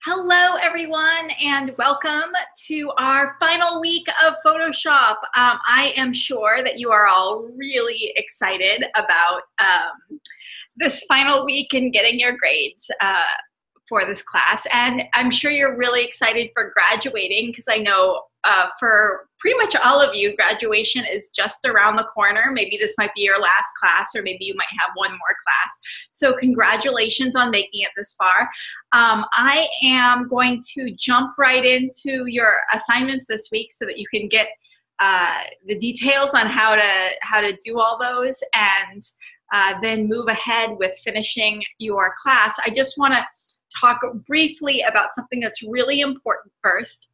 Hello, everyone, and welcome to our final week of Photoshop. I am sure that you are all really excited about this final week and getting your grades for this class. And I'm sure you're really excited for graduating because I know for pretty much all of you, graduation is just around the corner. Maybe this might be your last class, or maybe you might have one more class. So congratulations on making it this far. I am going to jump right into your assignments this week so that you can get the details on how to do all those and then move ahead with finishing your class. I just want to talk briefly about something that's really important first,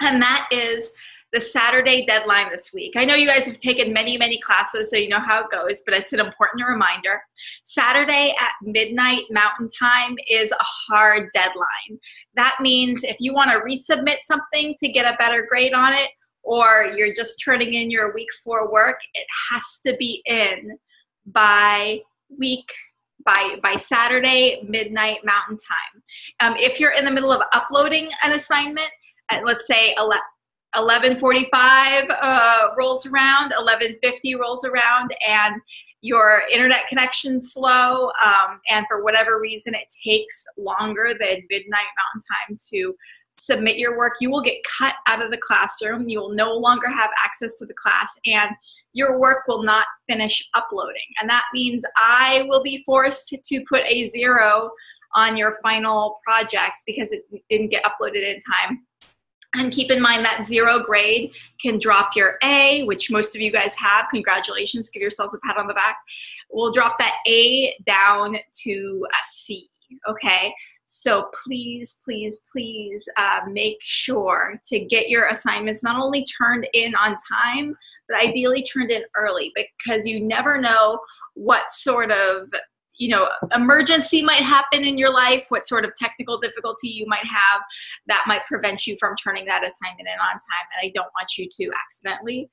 and that is the Saturday deadline this week. I know you guys have taken many classes, so you know how it goes, but it's an important reminder. Saturday at midnight Mountain Time is a hard deadline. That means if you want to resubmit something to get a better grade on it, or you're just turning in your week 4 work, it has to be in by Saturday midnight Mountain Time. If you're in the middle of uploading an assignment, at let's say 11:45 rolls around, 11:50 rolls around, and your internet connection's slow, and for whatever reason it takes longer than midnight Mountain Time to submit your work, you will get cut out of the classroom. You will no longer have access to the class, and your work will not finish uploading. And that means I will be forced to put a 0 on your final project because it didn't get uploaded in time. And keep in mind that 0 grade can drop your A, which most of you guys have. Congratulations, give yourselves a pat on the back. We'll drop that A down to a C, okay? So please make sure to get your assignments not only turned in on time, but ideally turned in early, because you never know what sort of emergency might happen in your life, what sort of technical difficulty you might have that might prevent you from turning that assignment in on time. And I don't want you to accidentally,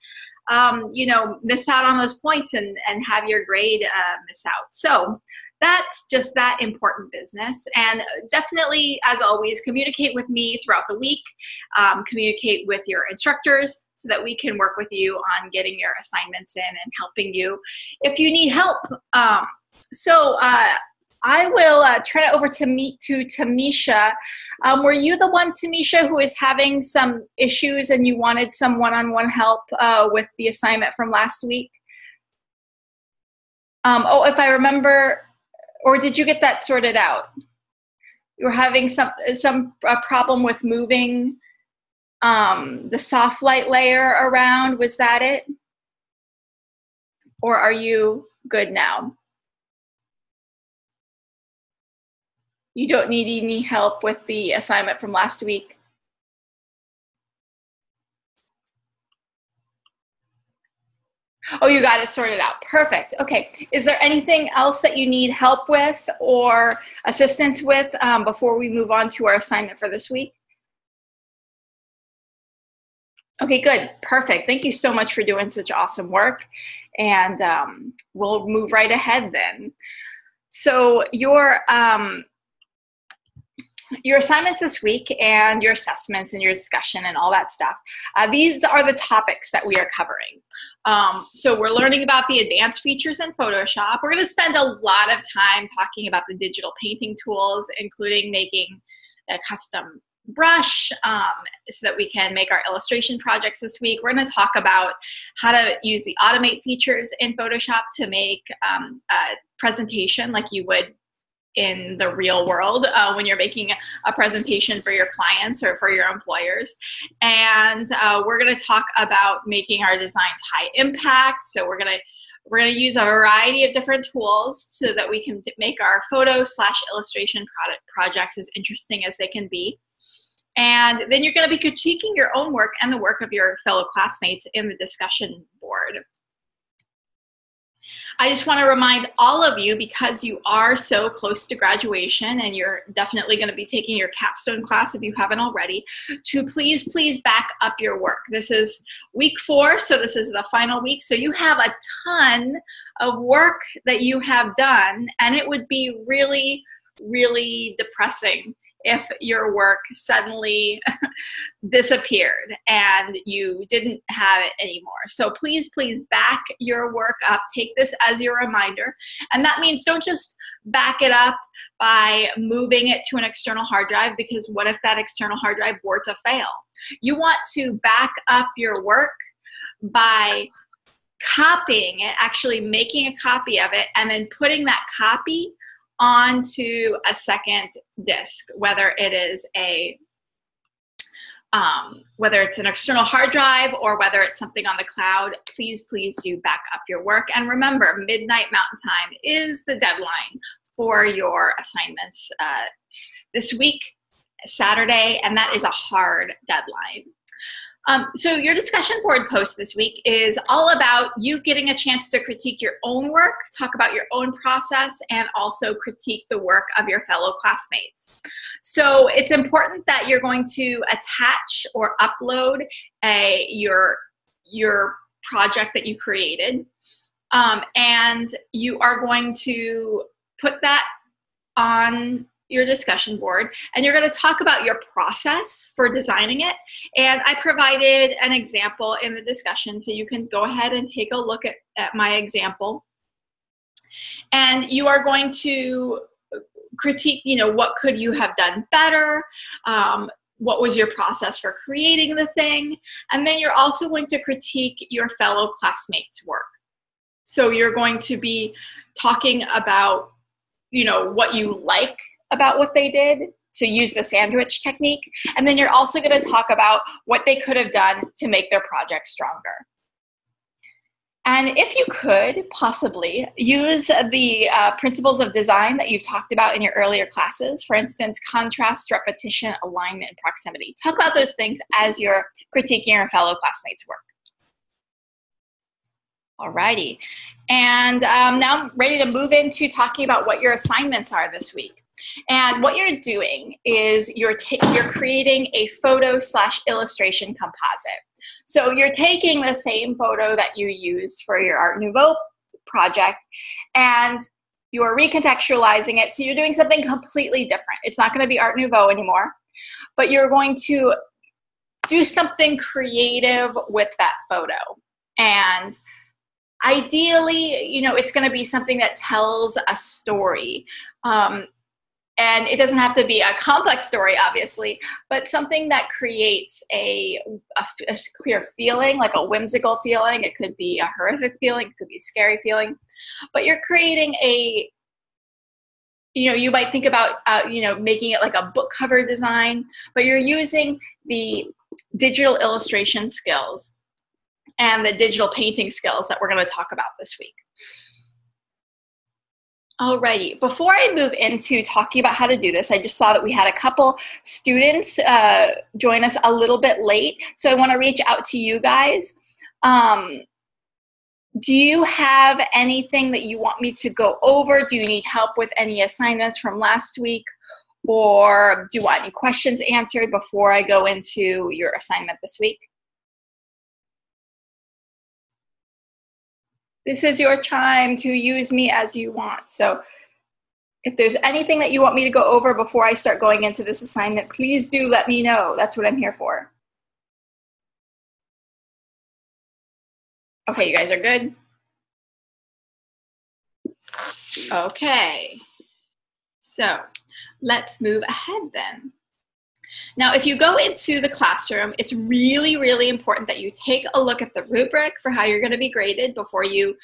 miss out on those points and have your grade miss out. So that's just that important business. And definitely, as always, communicate with me throughout the week. Communicate with your instructors so that we can work with you on getting your assignments in and helping you if you need help. So I will turn it over to Tamisha. Were you the one, Tamisha, who is having some issues and you wanted some one-on-one help with the assignment from last week? If I remember, or did you get that sorted out? You were having some problem with moving the soft light layer around. Was that it? Or are you good now? You don't need any help with the assignment from last week? Oh, you got it sorted out. Perfect. Okay. Is there anything else that you need help with or assistance with before we move on to our assignment for this week? Okay, good. Perfect. Thank you so much for doing such awesome work. And we'll move right ahead then. So your assignments this week and your assessments and your discussion and all that stuff. These are the topics that we are covering. So we're learning about the advanced features in Photoshop. We're going to spend a lot of time talking about the digital painting tools, including making a custom brush so that we can make our illustration projects this week. We're going to talk about how to use the automate features in Photoshop to make a presentation like you would in the real world when you're making a presentation for your clients or for your employers. And we're going to talk about making our designs high impact. So we're going to use a variety of different tools so that we can make our photo/illustration projects as interesting as they can be. And then you're going to be critiquing your own work and the work of your fellow classmates in the discussion board. I just want to remind all of you, because you are so close to graduation and you're definitely going to be taking your capstone class if you haven't already, to please back up your work. This is week 4, so this is the final week. So you have a ton of work that you have done, and it would be really depressing if your work suddenly disappeared and you didn't have it anymore. So please, please back your work up. Take this as your reminder. And that means don't just back it up by moving it to an external hard drive, because what if that external hard drive were to fail? You want to back up your work by copying it, actually making a copy of it, and then putting that copy onto a second disk, whether it is whether it's an external hard drive or whether it's something on the cloud. Please, please do back up your work. And remember, midnight Mountain Time is the deadline for your assignments this week, Saturday, and that is a hard deadline. So your discussion board post this week is all about you getting a chance to critique your own work, talk about your own process, and also critique the work of your fellow classmates. So it's important that you're going to attach or upload your project that you created, and you are going to put that on your discussion board, and you're going to talk about your process for designing it. And I provided an example in the discussion, so you can go ahead and take a look at my example. And you are going to critique, what could you have done better? What was your process for creating the thing? And then you're also going to critique your fellow classmates' work. So you're going to be talking about, what you like about what they did, to use the sandwich technique. And then you're also going to talk about what they could have done to make their project stronger. And if you could possibly use the principles of design that you've talked about in your earlier classes, for instance, contrast, repetition, alignment, and proximity. Talk about those things as you're critiquing your fellow classmates' work. Alrighty, and now I'm ready to move into talking about what your assignments are this week. And what you're doing is you're creating a photo/illustration composite. So you're taking the same photo that you used for your Art Nouveau project, and you're recontextualizing it. So you're doing something completely different. It's not going to be Art Nouveau anymore, but you're going to do something creative with that photo. And ideally, it's going to be something that tells a story. And it doesn't have to be a complex story, obviously, but something that creates a clear feeling, like a whimsical feeling. It could be a horrific feeling. It could be a scary feeling. But you're creating you might think about, making it like a book cover design, but you're using the digital illustration skills and the digital painting skills that we're going to talk about this week. Alrighty, before I move into talking about how to do this, I just saw that we had a couple students join us a little bit late, so I want to reach out to you guys. Do you have anything that you want me to go over? Do you need help with any assignments from last week? Or do you want any questions answered before I go into your assignment this week? This is your time to use me as you want. So if there's anything that you want me to go over before I start going into this assignment, please do let me know. That's what I'm here for. Okay, you guys are good? Okay, so let's move ahead then. Now, if you go into the classroom, it's really, really important that you take a look at the rubric for how you're going to be graded before you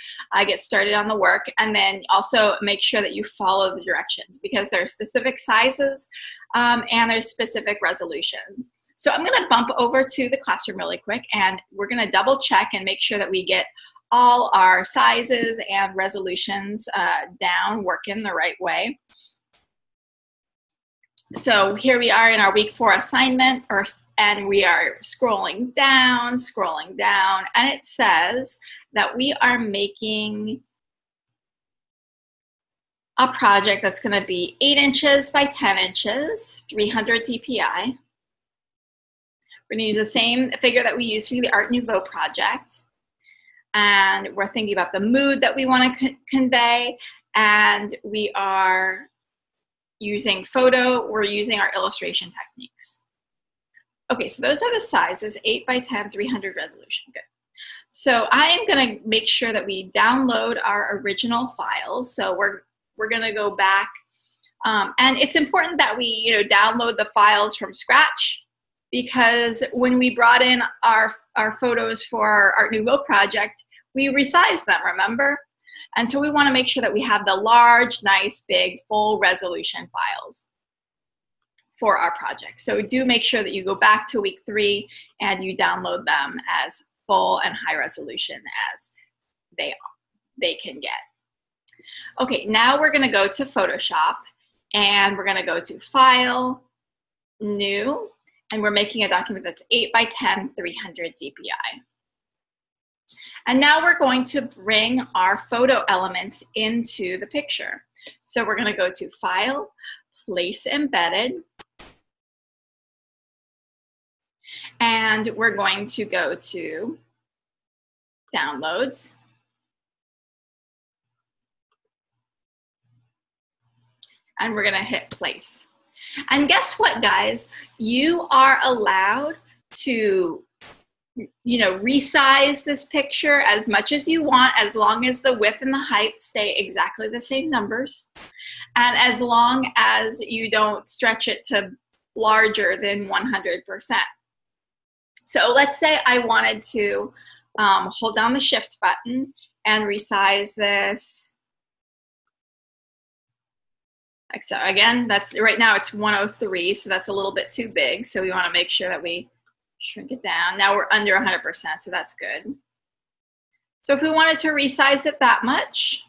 get started on the work, and then also make sure that you follow the directions, because there are specific sizes and there's specific resolutions. So I'm going to bump over to the classroom really quick, and we're going to double check and make sure that we get all our sizes and resolutions down, working the right way. So here we are in our week 4 assignment, and we are scrolling down, and it says that we are making a project that's going to be 8 inches by 10 inches, 300 DPI. We're going to use the same figure that we used for the Art Nouveau project, and we're thinking about the mood that we want to convey, and we are using photo, we're using our illustration techniques. Okay, so those are the sizes, 8 by 10, 300 resolution, good. So I am gonna make sure that we download our original files. So we're gonna go back, and it's important that we download the files from scratch, because when we brought in our photos for our Art Nouveau project, we resized them, remember? And so we wanna make sure that we have the large, nice, big, full resolution files for our project. So do make sure that you go back to week 3 and you download them as full and high resolution as they can get. Okay, now we're gonna go to Photoshop, and we're gonna go to File, New, and we're making a document that's 8 by 10, 300 DPI. And now we're going to bring our photo elements into the picture. So we're gonna go to File, Place Embedded, and we're going to go to Downloads. And we're gonna hit Place. And guess what, guys? You are allowed to resize this picture as much as you want, as long as the width and the height stay exactly the same numbers, and as long as you don't stretch it to larger than 100%. So let's say I wanted to hold down the Shift button and resize this. Like so. Again, that's right now it's 103, so that's a little bit too big. So we want to make sure that we shrink it down. Now we're under 100%, so that's good. So if we wanted to resize it that much,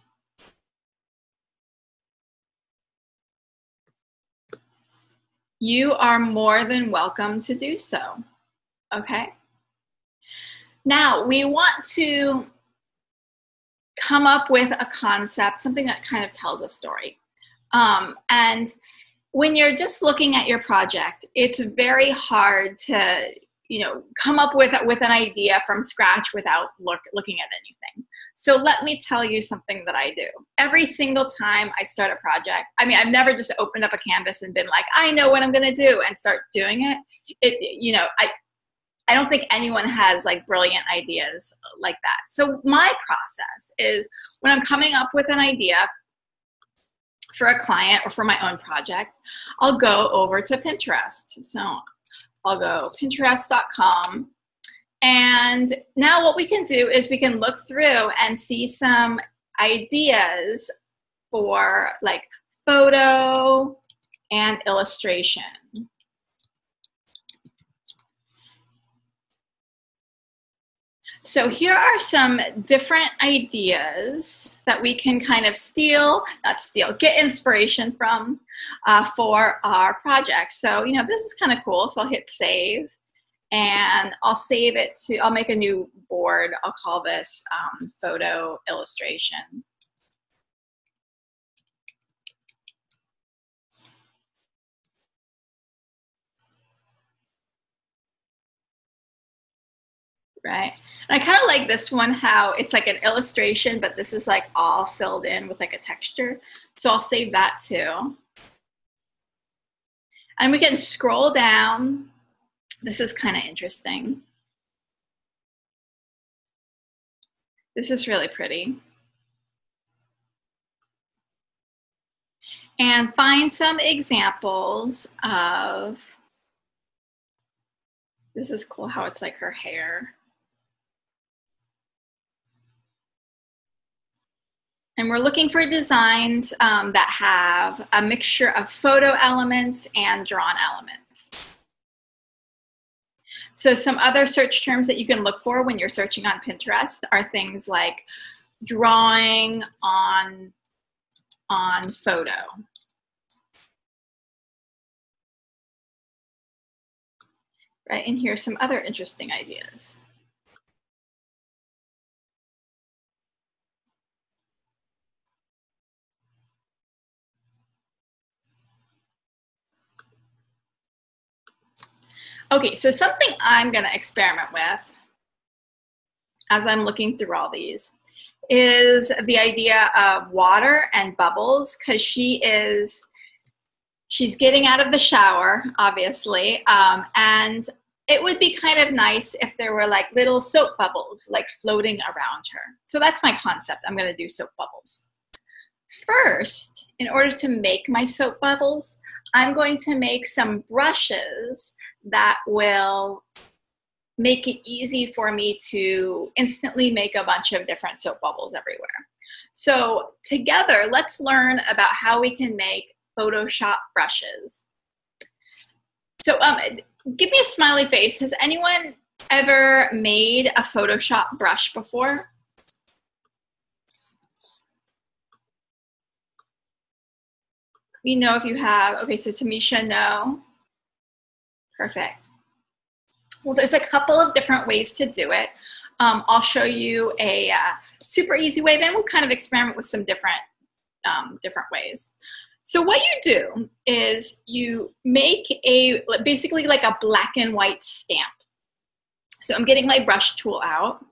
you are more than welcome to do so. Okay? Now we want to come up with a concept, something that kind of tells a story. And when you're just looking at your project, it's very hard to come up with an idea from scratch without looking at anything. So let me tell you something that I do. Every single time I start a project, I mean, I've never just opened up a canvas and been like, I know what I'm gonna do, and start doing it. I don't think anyone has like brilliant ideas like that. So my process is, when I'm coming up with an idea for a client or for my own project, I'll go over to Pinterest. So I'll go Pinterest.com. And now what we can do is we can look through and see some ideas for like photo and illustration. So here are some different ideas that we can kind of get inspiration from for our project. So, this is kind of cool. So I'll hit save, and I'll save it I'll make a new board. I'll call this photo illustration. Right? And I kind of like this one, how it's like an illustration, but this is like all filled in with like a texture. So I'll save that too. And we can scroll down. This is kind of interesting. This is really pretty. And find some examples of, this is cool how it's like her hair. And we're looking for designs that have a mixture of photo elements and drawn elements. So some other search terms that you can look for when you're searching on Pinterest are things like drawing on photo. Right, and here's some other interesting ideas. Okay, so something I'm gonna experiment with as I'm looking through all these is the idea of water and bubbles, because she is She's getting out of the shower, obviously, and it would be kind of nice if there were like little soap bubbles like floating around her. So that's my concept. I'm going to do soap bubbles. First, in order to make my soap bubbles, I'm going to make some brushes that will make it easy for me to instantly make a bunch of different soap bubbles everywhere. So together, let's learn about how we can make Photoshop brushes. So give me a smiley face. Has anyone ever made a Photoshop brush before? You know if you have. Okay, so Tamisha, no. Perfect. Well, there's a couple of different ways to do it. I'll show you a super easy way. Then we'll kind of experiment with some different ways. So what you do is you make basically like a black and white stamp. So I'm getting my brush tool out.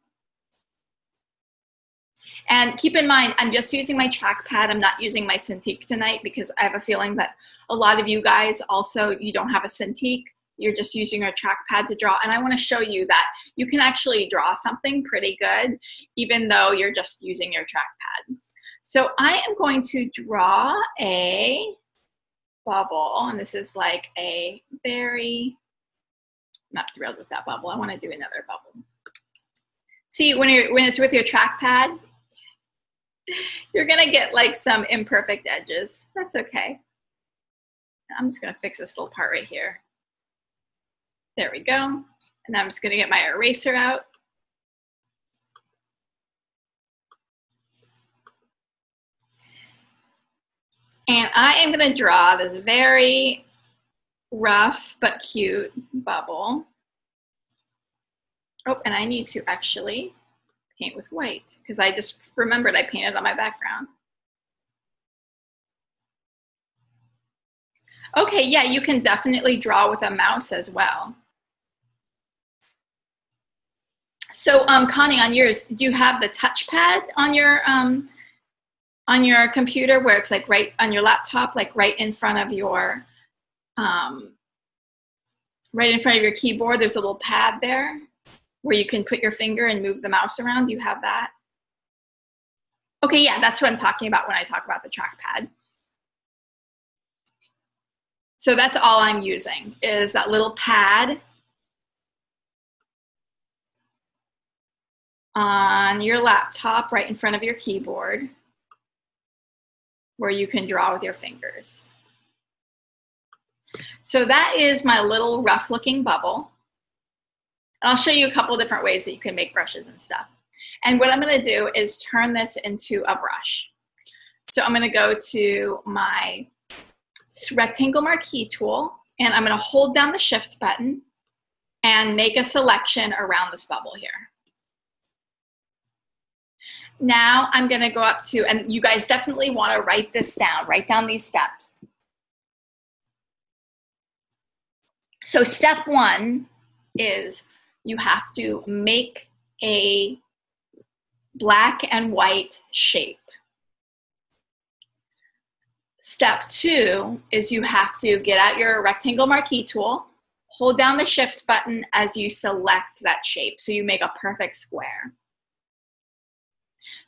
And keep in mind, I'm just using my trackpad. I'm not using my Cintiq tonight because I have a feeling that a lot of you guys also, you don't have a Cintiq. You're just using your trackpad to draw. And I want to show you that you can actually draw something pretty good, even though you're just using your trackpad. So I am going to draw a bubble. And this is like a very, I'm not thrilled with that bubble. I want to do another bubble. See, when it's with your trackpad, you're going to get like some imperfect edges. That's okay. I'm just going to fix this little part right here. There we go. And I'm just going to get my eraser out. And I am going to draw this very rough but cute bubble. Oh, and I need to actually paint with white because I just remembered I painted on my background. Okay, yeah, you can definitely draw with a mouse as well. So, Connie, on yours, do you have the touchpad on your computer where it's like right on your laptop, like right in front of your keyboard? There's a little pad there where you can put your finger and move the mouse around. Do you have that? Okay, yeah, that's what I'm talking about when I talk about the trackpad. So that's all I'm using is that little pad on your laptop right in front of your keyboard where you can draw with your fingers. So that is my little rough looking bubble. And I'll show you a couple of different ways that you can make brushes and stuff. And what I'm going to do is turn this into a brush. So I'm going to go to my rectangle marquee tool, and I'm going to hold down the shift button and make a selection around this bubble here. Now I'm going to go up to, and you guys definitely want to write this down, write down these steps. So step one is you have to make a black and white shape. Step two is you have to get out your rectangle marquee tool, hold down the shift button as you select that shape so you make a perfect square.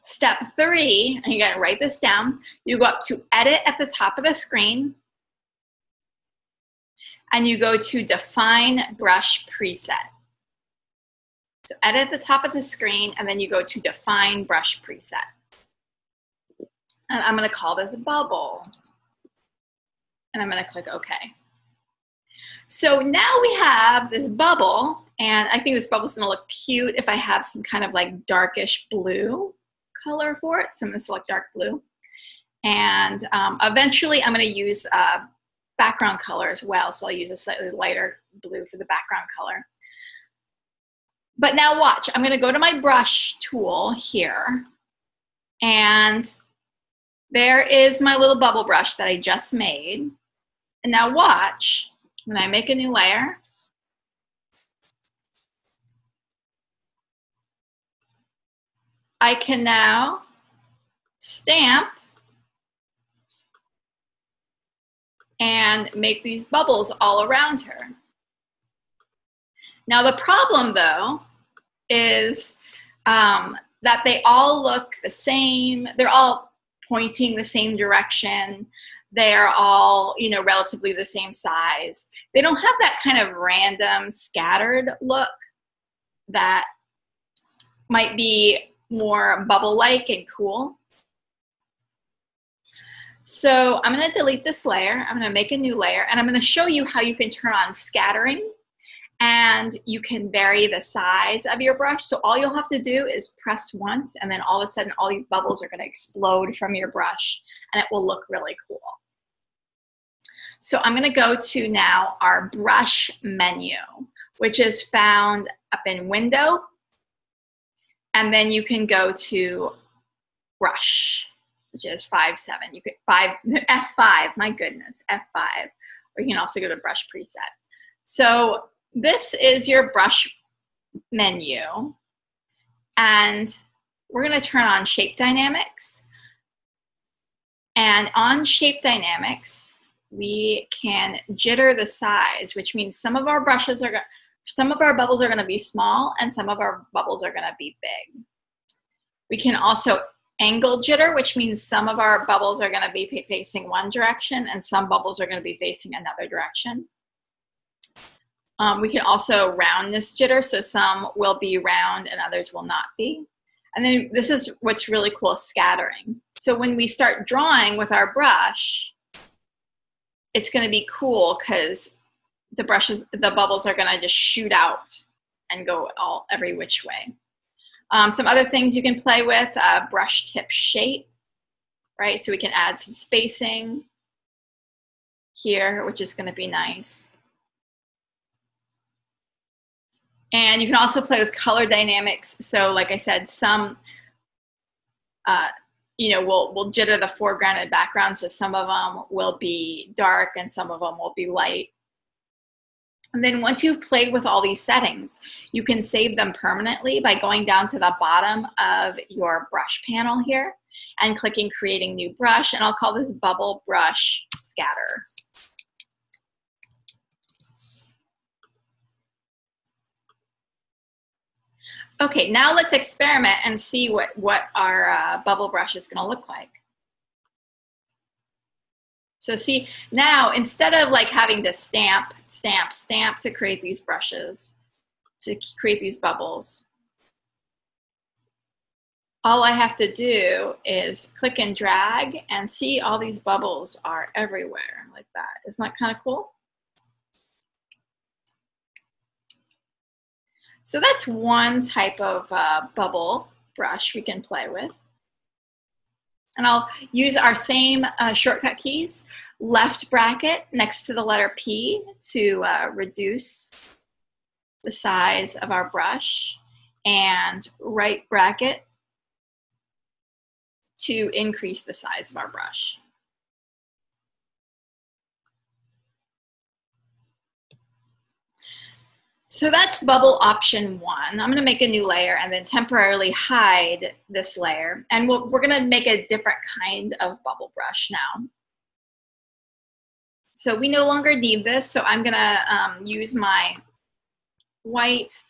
Step three, and you gotta write this down, you go up to edit at the top of the screen and you go to define brush preset. So edit at the top of the screen and then you go to define brush preset. And I'm gonna call this bubble. And I'm gonna click OK. So now we have this bubble, and I think this bubble's gonna look cute if I have some kind of like darkish blue color for it. So I'm gonna select dark blue. And eventually I'm gonna use background color as well. So I'll use a slightly lighter blue for the background color. But now watch, I'm gonna go to my brush tool here, and there is my little bubble brush that I just made. And now watch, when I make a new layer, I can now stamp and make these bubbles all around her. Now the problem though is that they all look the same. They're all pointing the same direction. They're all, you know, relatively the same size. They don't have that kind of random scattered look that might be more bubble-like and cool. So I'm going to delete this layer. I'm going to make a new layer, and I'm going to show you how you can turn on scattering, and you can vary the size of your brush. So all you'll have to do is press once, and then all of a sudden all these bubbles are going to explode from your brush, and it will look really cool. So I'm going to go to now our brush menu, which is found up in Window, and then you can go to Brush, which is 5.7. You could F5, my goodness, F5. Or you can also go to Brush Preset. So this is your brush menu, and we're going to turn on Shape Dynamics. And on Shape Dynamics, we can jitter the size, which means some of our bubbles are going to be small, and some of our bubbles are going to be big. We can also angle jitter, which means some of our bubbles are going to be facing one direction, and some bubbles are going to be facing another direction. We can also roundness jitter, so some will be round and others will not be. And then this is what's really cool, scattering. So when we start drawing with our brush, it's going to be cool because the bubbles are going to just shoot out and go every which way. Some other things you can play with, brush tip shape, right? So we can add some spacing here, which is going to be nice. And you can also play with color dynamics. So like I said, some, you know, we'll jitter the foreground and background. So some of them will be dark and some of them will be light. And then once you've played with all these settings, you can save them permanently by going down to the bottom of your brush panel here and clicking Creating New Brush. And I'll call this Bubble Brush Scatter. Okay, now let's experiment and see what our bubble brush is going to look like. So see, now instead of like having to stamp to create these brushes, to create these bubbles, all I have to do is click and drag, and see all these bubbles are everywhere like that. Isn't that kind of cool? So that's one type of bubble brush we can play with. And I'll use our same shortcut keys, left bracket next to the letter P to reduce the size of our brush, and right bracket to increase the size of our brush. So that's bubble option 1. I'm going to make a new layer and then temporarily hide this layer. And we're going to make a different kind of bubble brush now. So we no longer need this, so I'm going to use my white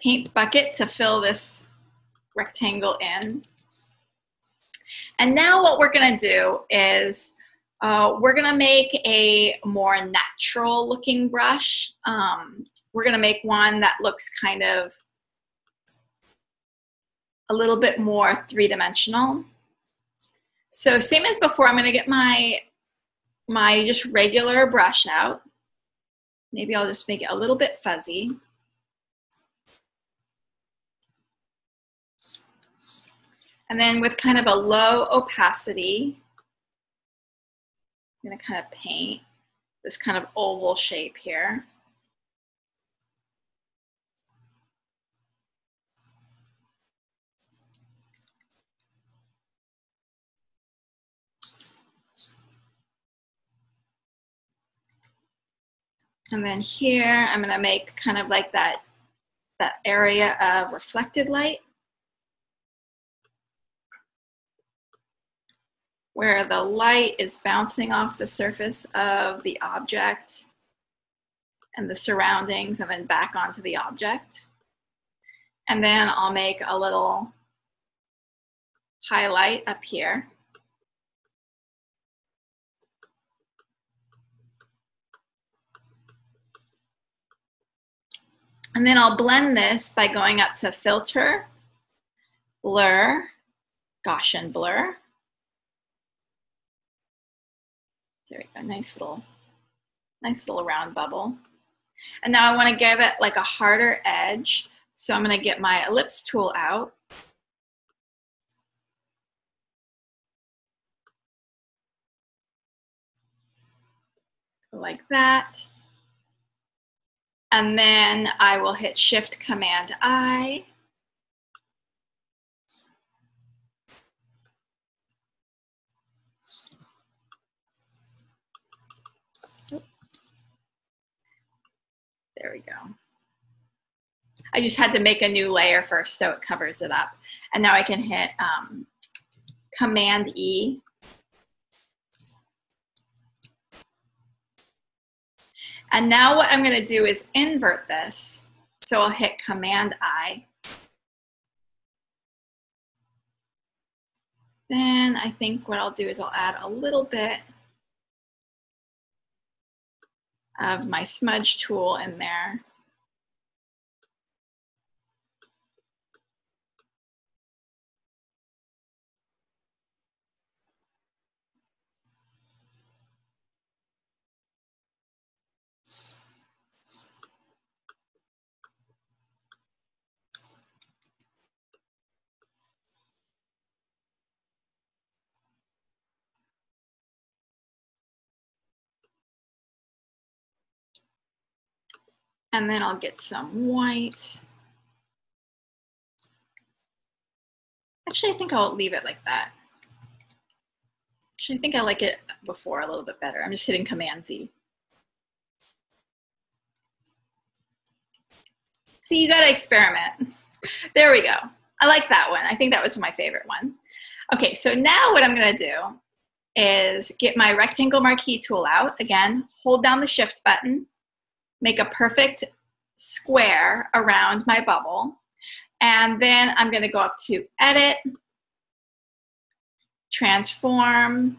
paint bucket to fill this rectangle in. And now what we're going to do is we're going to make a more natural looking brush. We're going to make one that looks kind of a little bit more three-dimensional. So same as before, I'm going to get my just regular brush out. Maybe I'll just make it a little bit fuzzy. And then with kind of a low opacity, I'm going to kind of paint this kind of oval shape here. And then here, I'm going to make kind of like that area of reflected light. where the light is bouncing off the surface of the object and the surroundings and then back onto the object. And then I'll make a little highlight up here. And then I'll blend this by going up to Filter, Blur, Gaussian Blur. There we go, nice little round bubble. And now I want to give it like a harder edge. So I'm going to get my ellipse tool out. Like that. And then I will hit Shift Command I. There we go. I just had to make a new layer first so it covers it up. And now I can hit Command E. And now what I'm going to do is invert this. So I'll hit Command I. Then I think what I'll do is I'll add a little bit of my smudge tool in there. And then I'll get some white. Actually, I think I'll leave it like that. Actually, I think I like it before a little bit better. I'm just hitting Command Z. See, you gotta experiment. There we go. I like that one. I think that was my favorite one. Okay, so now what I'm gonna do is get my rectangle marquee tool out. Again, hold down the Shift button, make a perfect square around my bubble. And then I'm going to go up to Edit, Transform,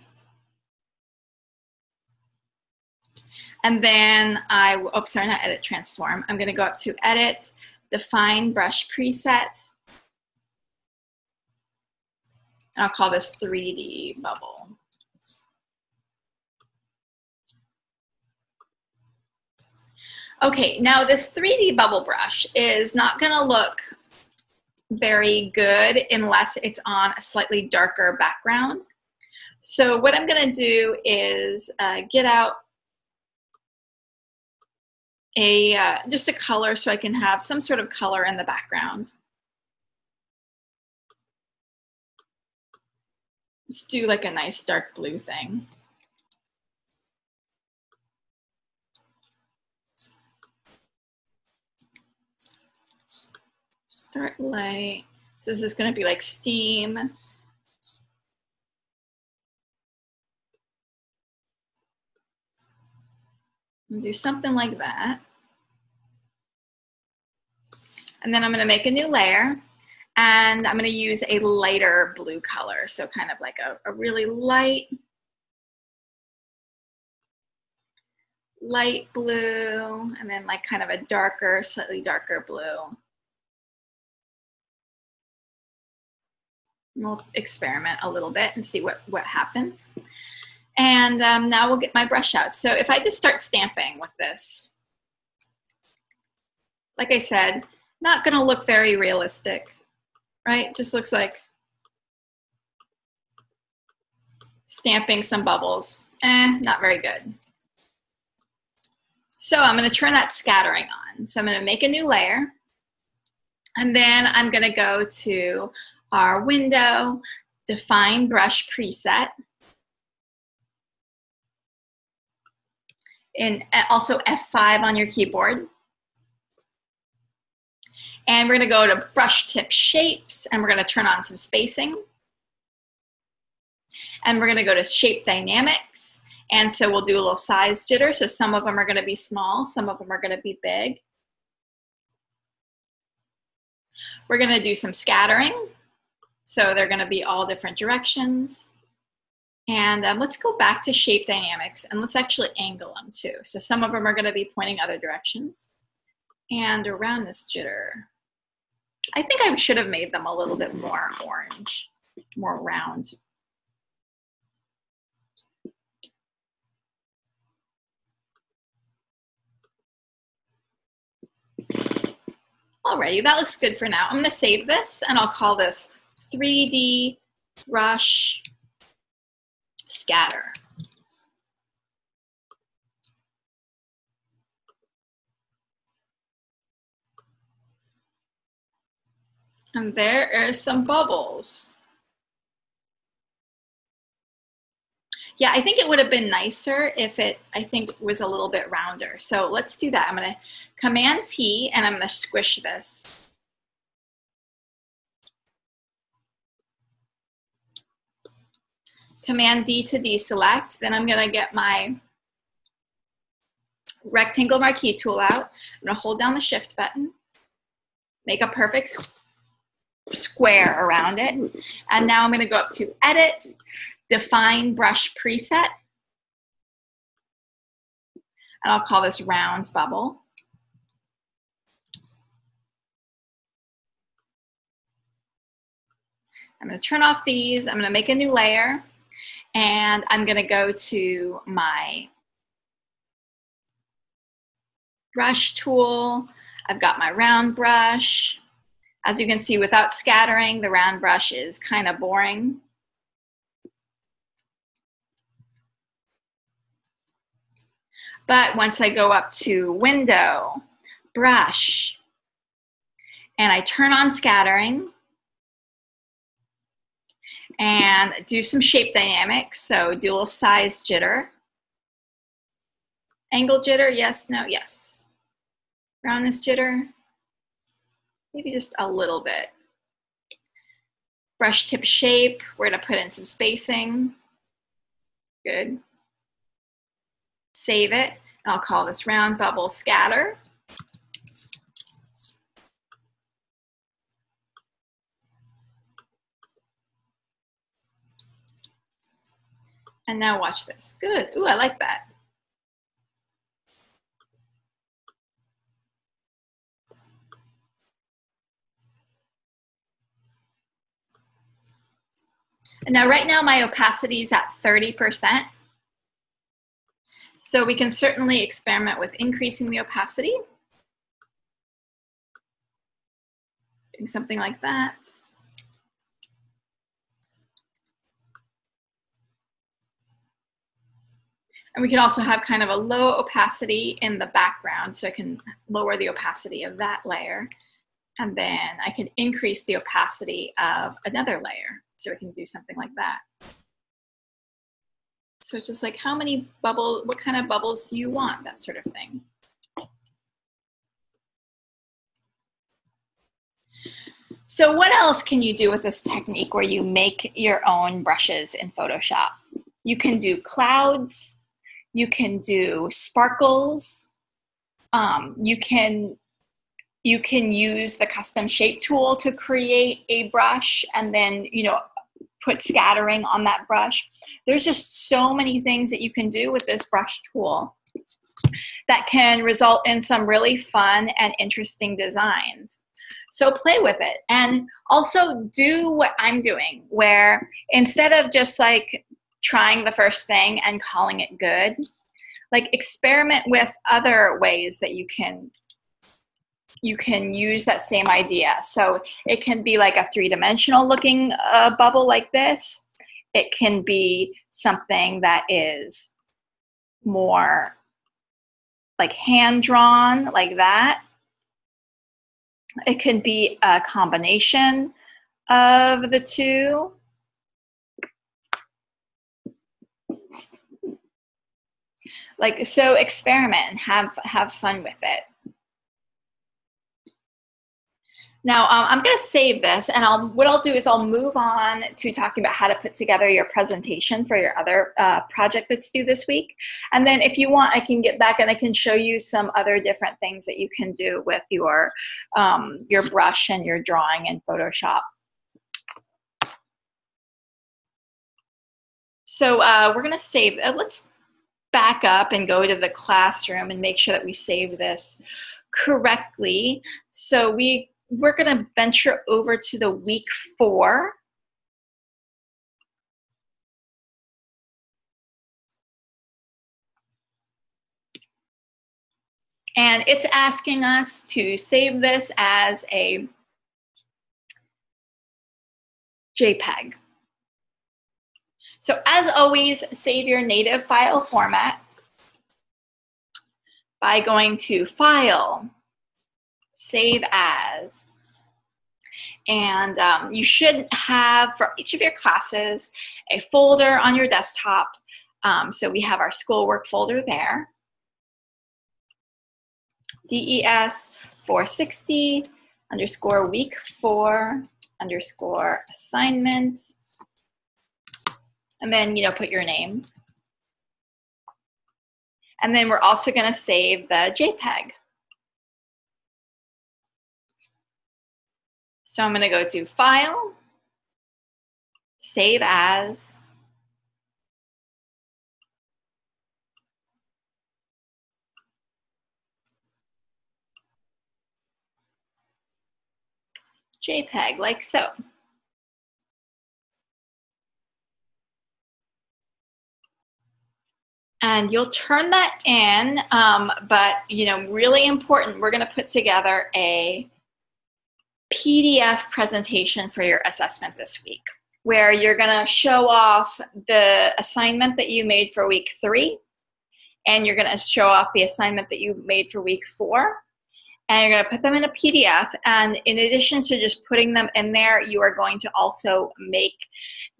and then sorry, not Edit, Transform. I'm going to go up to Edit, Define Brush Preset. I'll call this 3D Bubble. Okay, now this 3D bubble brush is not going to look very good unless it's on a slightly darker background. So what I'm going to do is get out just a color so I can have some sort of color in the background. Let's do like a nice dark blue thing. Start light. So this is going to be like steam. And do something like that. And then I'm going to make a new layer. And I'm going to use a lighter blue color. So kind of like a really light blue. And then like kind of a darker, slightly darker blue. We'll experiment a little bit and see what happens. And now we'll get my brush out. So if I just start stamping with this, like I said, not going to look very realistic, right? Just looks like stamping some bubbles. Not very good. So I'm going to turn that scattering on. So I'm going to make a new layer. And then I'm going to go to our window, Define Brush Preset. And also F5 on your keyboard. And we're going to go to Brush Tip Shapes, and we're going to turn on some spacing. And we're gonna go to shape dynamics. And so we'll do a little size jitter. So some of them are gonna be small, some of them are gonna be big. We're gonna do some scattering. So they're gonna be all different directions. And let's go back to shape dynamics and let's actually angle them too. So some of them are gonna be pointing other directions. And around this jitter, I think I should have made them a little bit more orange, more round. Alrighty, that looks good for now. I'm gonna save this and I'll call this 3D brush scatter. And there are some bubbles. Yeah, I think it would have been nicer if it, I think, was a little bit rounder. So let's do that. I'm gonna Command T and I'm gonna squish this. Command D to deselect. Then I'm gonna get my rectangle marquee tool out. I'm gonna hold down the Shift button, make a perfect square around it. And now I'm gonna go up to Edit, Define Brush Preset. And I'll call this Round Bubble. I'm gonna turn off these. I'm gonna make a new layer. And I'm gonna go to my brush tool. I've got my round brush. As you can see, without scattering, the round brush is kind of boring. But once I go up to Window, Brush, and I turn on scattering, and do some shape dynamics, so do a little size jitter. Angle jitter, yes, no, yes. Roundness jitter, maybe just a little bit. Brush tip shape, we're gonna put in some spacing. Good. Save it, and I'll call this Round Bubble Scatter. And now watch this. Good. Ooh, I like that. And now right now my opacity is at 30%. So we can certainly experiment with increasing the opacity. Doing something like that. And we can also have kind of a low opacity in the background, so I can lower the opacity of that layer. And then I can increase the opacity of another layer. So we can do something like that. So it's just like, how many bubbles, what kind of bubbles do you want? That sort of thing. So what else can you do with this technique where you make your own brushes in Photoshop? You can do clouds. You can do sparkles. You can use the custom shape tool to create a brush and then, you know, put scattering on that brush. There's just so many things that you can do with this brush tool that can result in some really fun and interesting designs. So play with it, and also do what I'm doing, where instead of just like trying the first thing and calling it good, like experiment with other ways that you can use that same idea. So it can be like a three-dimensional looking bubble like this. It can be something that is more like hand-drawn like that. It can be a combination of the two. Like, so experiment and have fun with it. Now, I'm going to save this, and what I'll do is I'll move on to talking about how to put together your presentation for your other project that's due this week. And then if you want, I can get back and I can show you some other different things that you can do with your brush and your drawing in Photoshop. So we're going to save, let's back up and go to the classroom and make sure that we save this correctly. So we're going to venture over to the week 4. And it's asking us to save this as a JPEG. So as always, save your native file format by going to File, Save As. And you should have, for each of your classes, a folder on your desktop. So we have our schoolwork folder there. DES460_week4_assignment. And then, put your name. And then we're also going to save the JPEG. So I'm going to go to File, Save As, JPEG, like so. And you'll turn that in, but really important, we're going to put together a PDF presentation for your assessment this week, where you're going to show off the assignment that you made for week 3, and you're going to show off the assignment that you made for week 4, and you're going to put them in a PDF. And in addition to just putting them in there, you are going to also make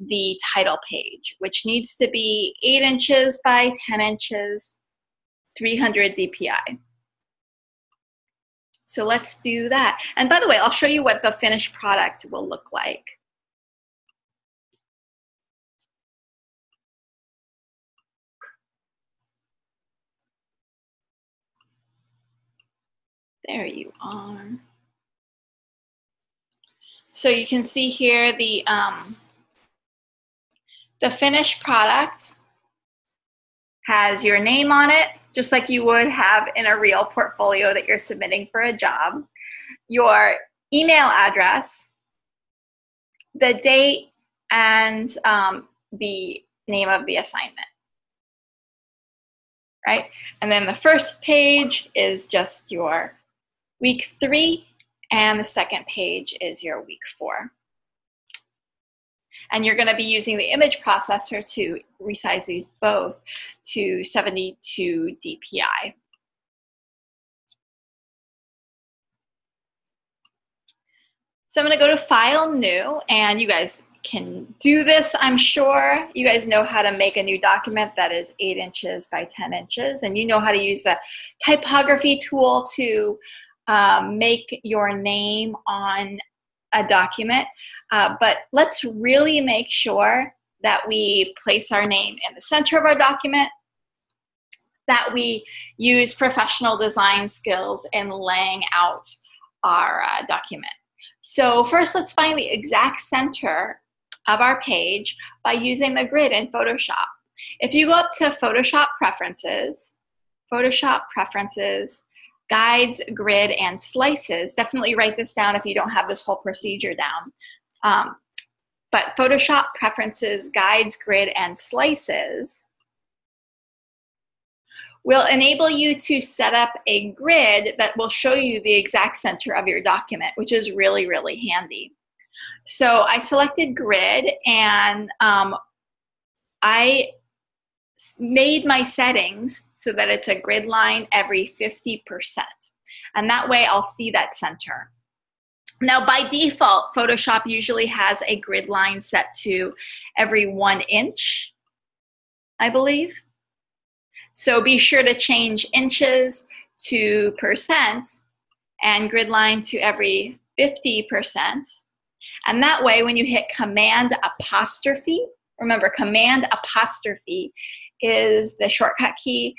the title page, which needs to be 8 inches by 10 inches, 300 DPI. So let's do that. And by the way, I'll show you what the finished product will look like. There you are. So you can see here the finished product has your name on it, just like you would have in a real portfolio that you're submitting for a job, your email address, the date, and the name of the assignment, right? And then the first page is just your week 3, and the second page is your week 4. And you're going to be using the image processor to resize these both to 72 DPI. So I'm going to go to File, New, and you guys can do this, I'm sure. You guys know how to make a new document that is 8 inches by 10 inches, and you know how to use the typography tool to make your name on a document. But let's really make sure that we place our name in the center of our document, that we use professional design skills in laying out our document. So first, let's find the exact center of our page by using the grid in Photoshop. If you go up to Photoshop Preferences, Guides, Grid, and Slices, definitely write this down if you don't have this whole procedure down. But Photoshop Preferences, Guides, Grid, and Slices will enable you to set up a grid that will show you the exact center of your document, which is really, really handy. So I selected Grid, and I made my settings so that it's a grid line every 50%. And that way I'll see that center. Now, by default, Photoshop usually has a grid line set to every 1 inch, I believe. So be sure to change inches to percent and grid line to every 50%. And that way, when you hit Command apostrophe, remember Command apostrophe is the shortcut key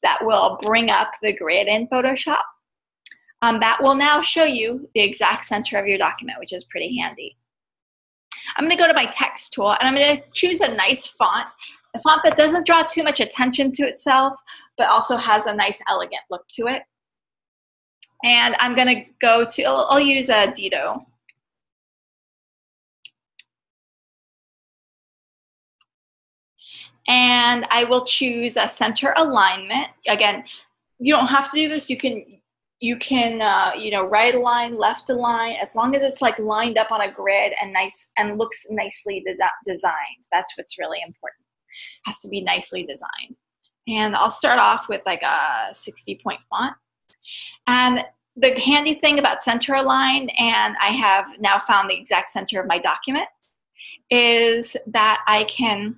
that will bring up the grid in Photoshop. That will now show you the exact center of your document, which is pretty handy. I'm going to go to my text tool, and I'm going to choose a nice font, a font that doesn't draw too much attention to itself, but also has a nice, elegant look to it. And I'm going to go to, I'll use a Dito. And I will choose a center alignment. Again, you don't have to do this. You can you know, right align, left align, as long as it's like lined up on a grid and nice and looks nicely designed. That's what's really important. It has to be nicely designed. And I'll start off with like a 60-point font. And the handy thing about center align, and I have now found the exact center of my document, is that I can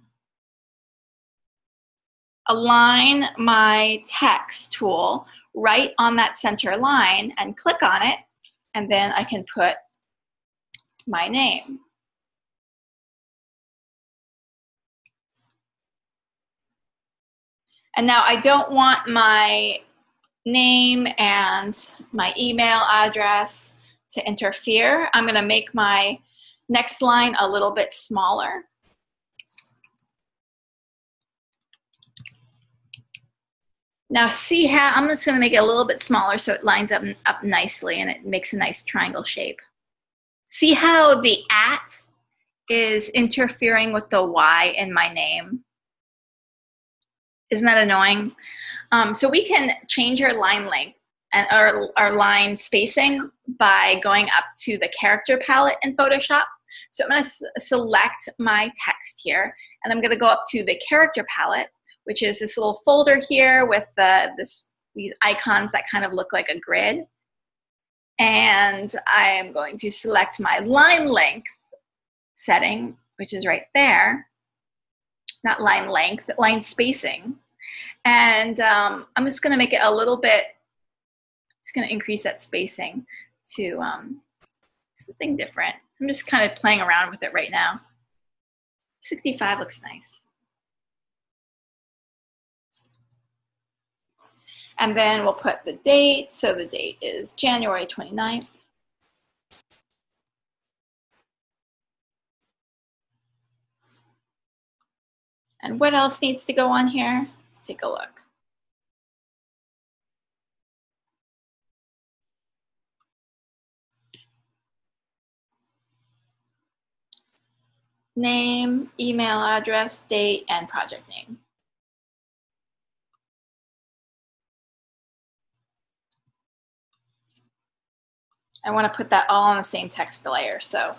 align my text tool right on that center line and click on it, and then I can put my name. And now I don't want my name and my email address to interfere. I'm going to make my next line a little bit smaller. Now see how, I'm just going to make it a little bit smaller so it lines up nicely and it makes a nice triangle shape. See how the @ is interfering with the Y in my name? Isn't that annoying? So we can change our line length and our line spacing by going up to the character palette in Photoshop. So I'm going to select my text here, and I'm going to go up to the character palette, which is this little folder here with these icons that kind of look like a grid. And I am going to select my line length setting, which is right there. Not line length, but line spacing. And I'm just going to make it a little bit, just going to increase that spacing to something different. I'm just kind of playing around with it right now. 65 looks nice. And then we'll put the date. So the date is January 29th. And what else needs to go on here? Let's take a look. Name, email address, date, and project name. I want to put that all on the same text layer. So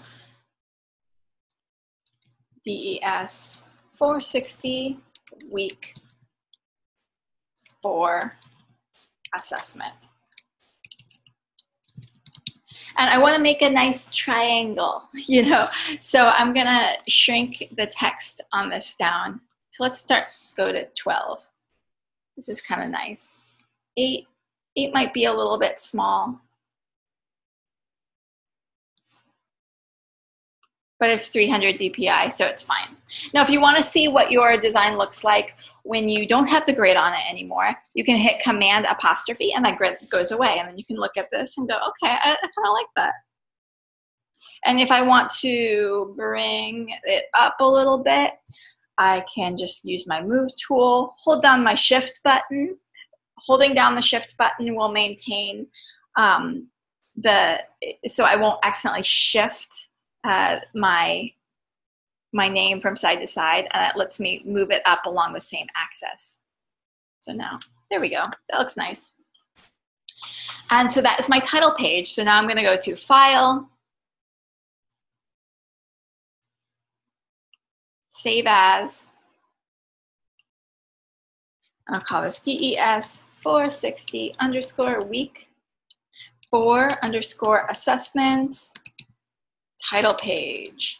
DES460Week4 assessment. And I want to make a nice triangle, you know. So I'm going to shrink the text on this down. So let's go to 12. This is kind of nice. 8 might be a little bit small. But it's 300 DPI, so it's fine. Now, if you want to see what your design looks like when you don't have the grid on it anymore, you can hit Command apostrophe, and that grid goes away. And then you can look at this and go, okay, I kind of like that. And if I want to bring it up a little bit, I can just use my Move tool, hold down my Shift button. Holding down the Shift button will maintain so I won't accidentally shift my name from side to side, and it lets me move it up along the same axis. So now, there we go. That looks nice. And so that is my title page. So now I'm going to go to File, Save As. I'll call this DES460_week4_ assessment. Title page.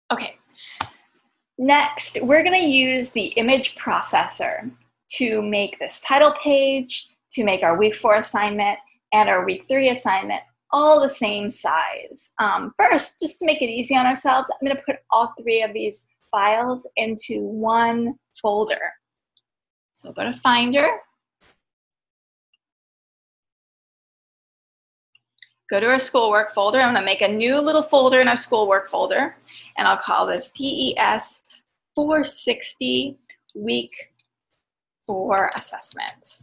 Okay, Next, we're going to use the image processor to make this title page, to make our week 4 assignment and our week 3 assignment all the same size. First, just to make it easy on ourselves, I'm going to put all 3 of these files into one folder. So go to Finder, go to our schoolwork folder. I'm going to make a new little folder in our schoolwork folder, and I'll call this DES460Week4 assessment.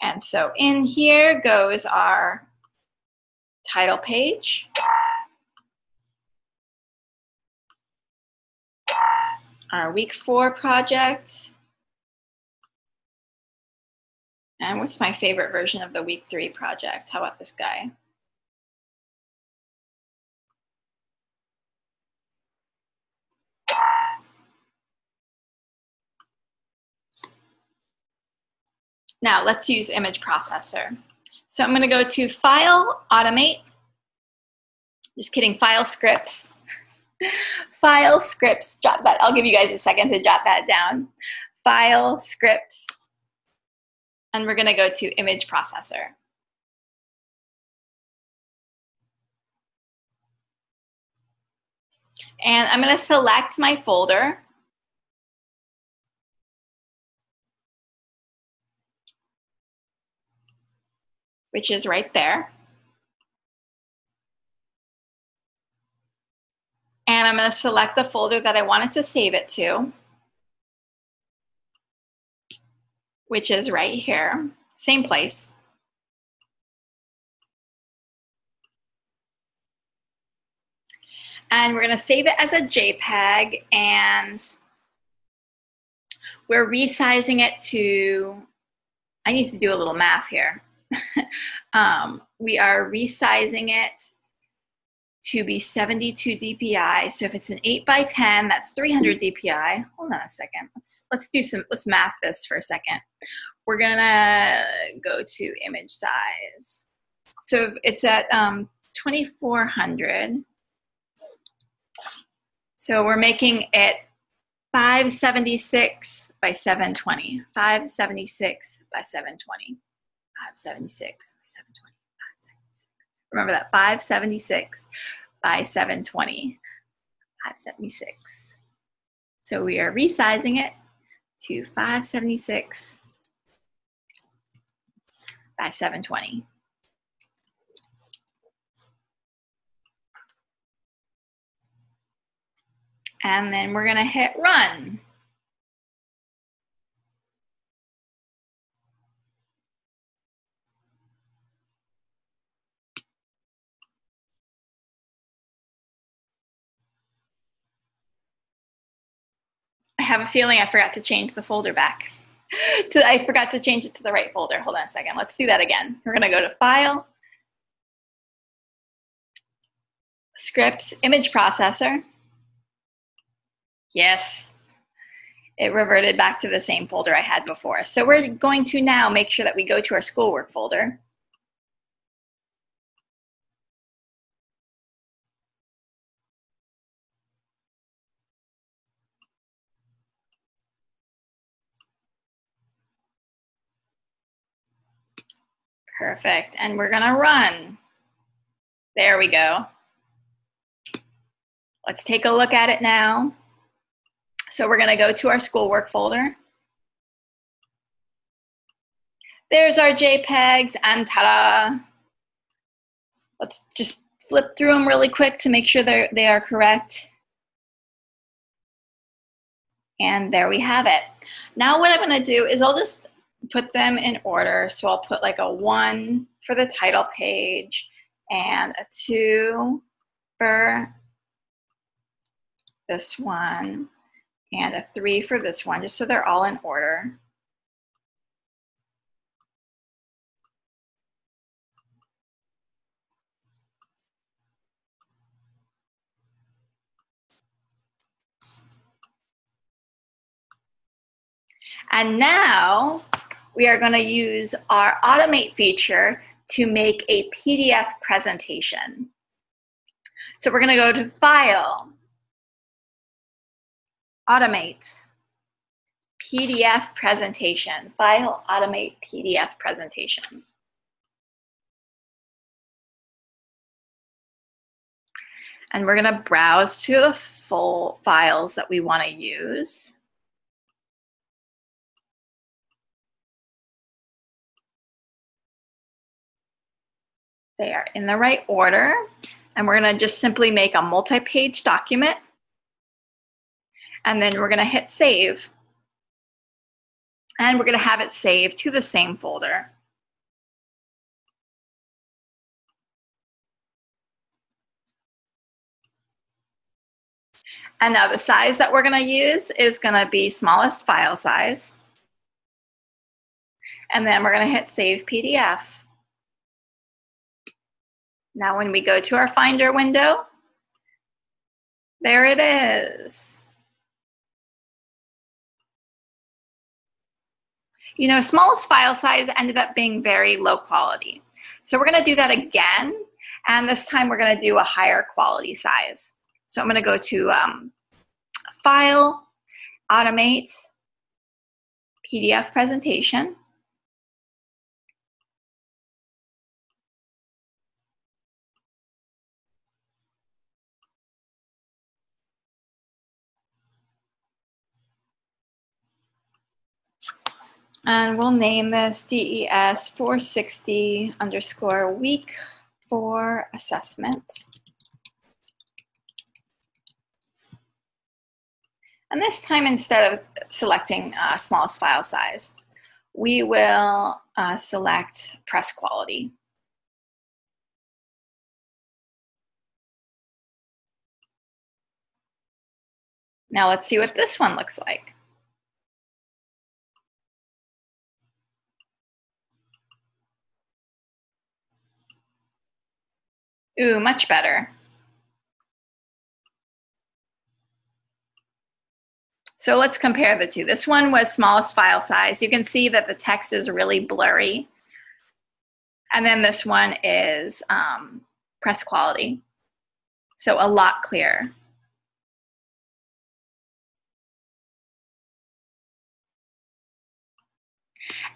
And so in here goes our title page, our week 4 project, and what's my favorite version of the week 3 project? How about this guy? Now let's use image processor. So I'm going to go to File, Automate. Just kidding, File Scripts. File Scripts, jot that. I'll give you guys a second to jot that down. File Scripts. And we're going to go to Image Processor. And I'm going to select my folder. Which is right there. And I'm going to select the folder that I wanted to save it to, which is right here, same place. And we're going to save it as a JPEG, and we're resizing it to, I need to do a little math here. We are resizing it to be 72 dpi. So if it's an 8x10, that's 300 dpi. Hold on a second. Let's math this for a second. We're gonna go to image size. So if it's at 2400. So we're making it 576 by 720. 576 by 720. 576 by 720. 576. Remember that, 576 by 720. 576. So we are resizing it to 576 by 720. And then we're going to hit run. I have a feeling I forgot to change the folder back. I forgot to change it to the right folder. Hold on a second. Let's do that again. We're going to go to File, Scripts, Image Processor. Yes, it reverted back to the same folder I had before. So we're going to now make sure that we go to our schoolwork folder. Perfect, and we're gonna run. There we go. Let's take a look at it now. So we're gonna go to our schoolwork folder. There's our JPEGs, and ta-da! Let's just flip through them really quick to make sure they are correct. And there we have it. Now what I'm gonna do is I'll just put them in order. So I'll put like a 1 for the title page and a 2 for this one and a 3 for this one, just so they're all in order. And now we are going to use our automate feature to make a PDF presentation. So we're going to go to File, automate PDF presentation. File, automate PDF presentation. And we're going to browse to the full files that we want to use. They are in the right order. And we're going to just simply make a multi-page document. And then we're going to hit save. And we're going to have it saved to the same folder. And now the size that we're going to use is going to be smallest file size. And then we're going to hit Save PDF. Now when we go to our Finder window, there it is. You know, smallest file size ended up being very low quality. So we're going to do that again. And this time we're going to do a higher quality size. So I'm going to go to File, Automate, PDF Presentation. And we'll name this DES460_Week4 assessment. And this time, instead of selecting smallest file size, we will select press quality. Now let's see what this one looks like. Ooh, much better. So let's compare the two. This one was smallest file size. You can see that the text is really blurry. And then this one is press quality. So a lot clearer.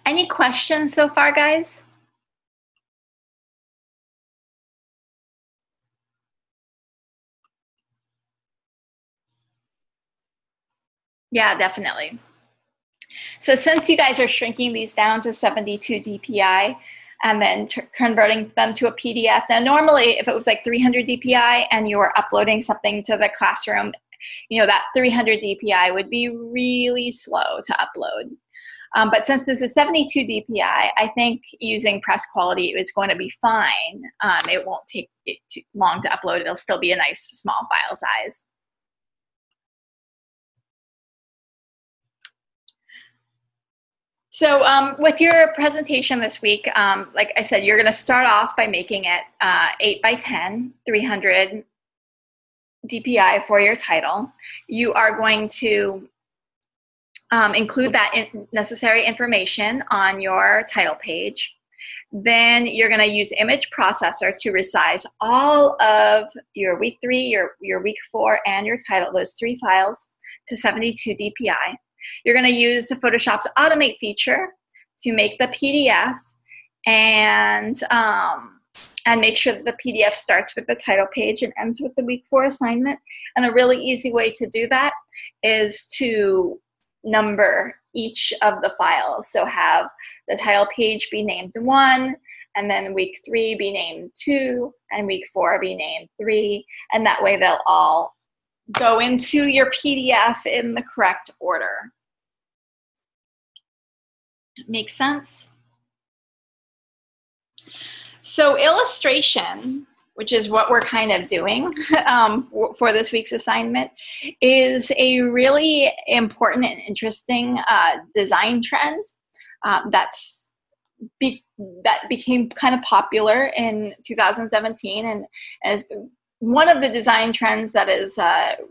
Any questions so far, guys? Yeah, definitely. So since you guys are shrinking these down to 72 DPI and then converting them to a PDF, now normally if it was like 300 DPI and you were uploading something to the classroom, you know, that 300 DPI would be really slow to upload. But since this is 72 DPI, I think using press quality is going to be fine. It won't take it too long to upload. It'll still be a nice small file size. So with your presentation this week, like I said, you're going to start off by making it 8 by 10, 300 DPI for your title. You are going to include that necessary information on your title page. Then you're going to use Image Processor to resize all of your week 3, your week 4, and your title, those 3 files, to 72 DPI. You're going to use the Photoshop's Automate feature to make the PDF and make sure that the PDF starts with the title page and ends with the week 4 assignment. And a really easy way to do that is to number each of the files. So have the title page be named 1, and then week 3 be named 2, and week 4 be named 3. And that way they'll all go into your PDF in the correct order. Make sense? So illustration, which is what we're kind of doing for this week's assignment, is a really important and interesting design trend that became kind of popular in 2017 and as one of the design trends that is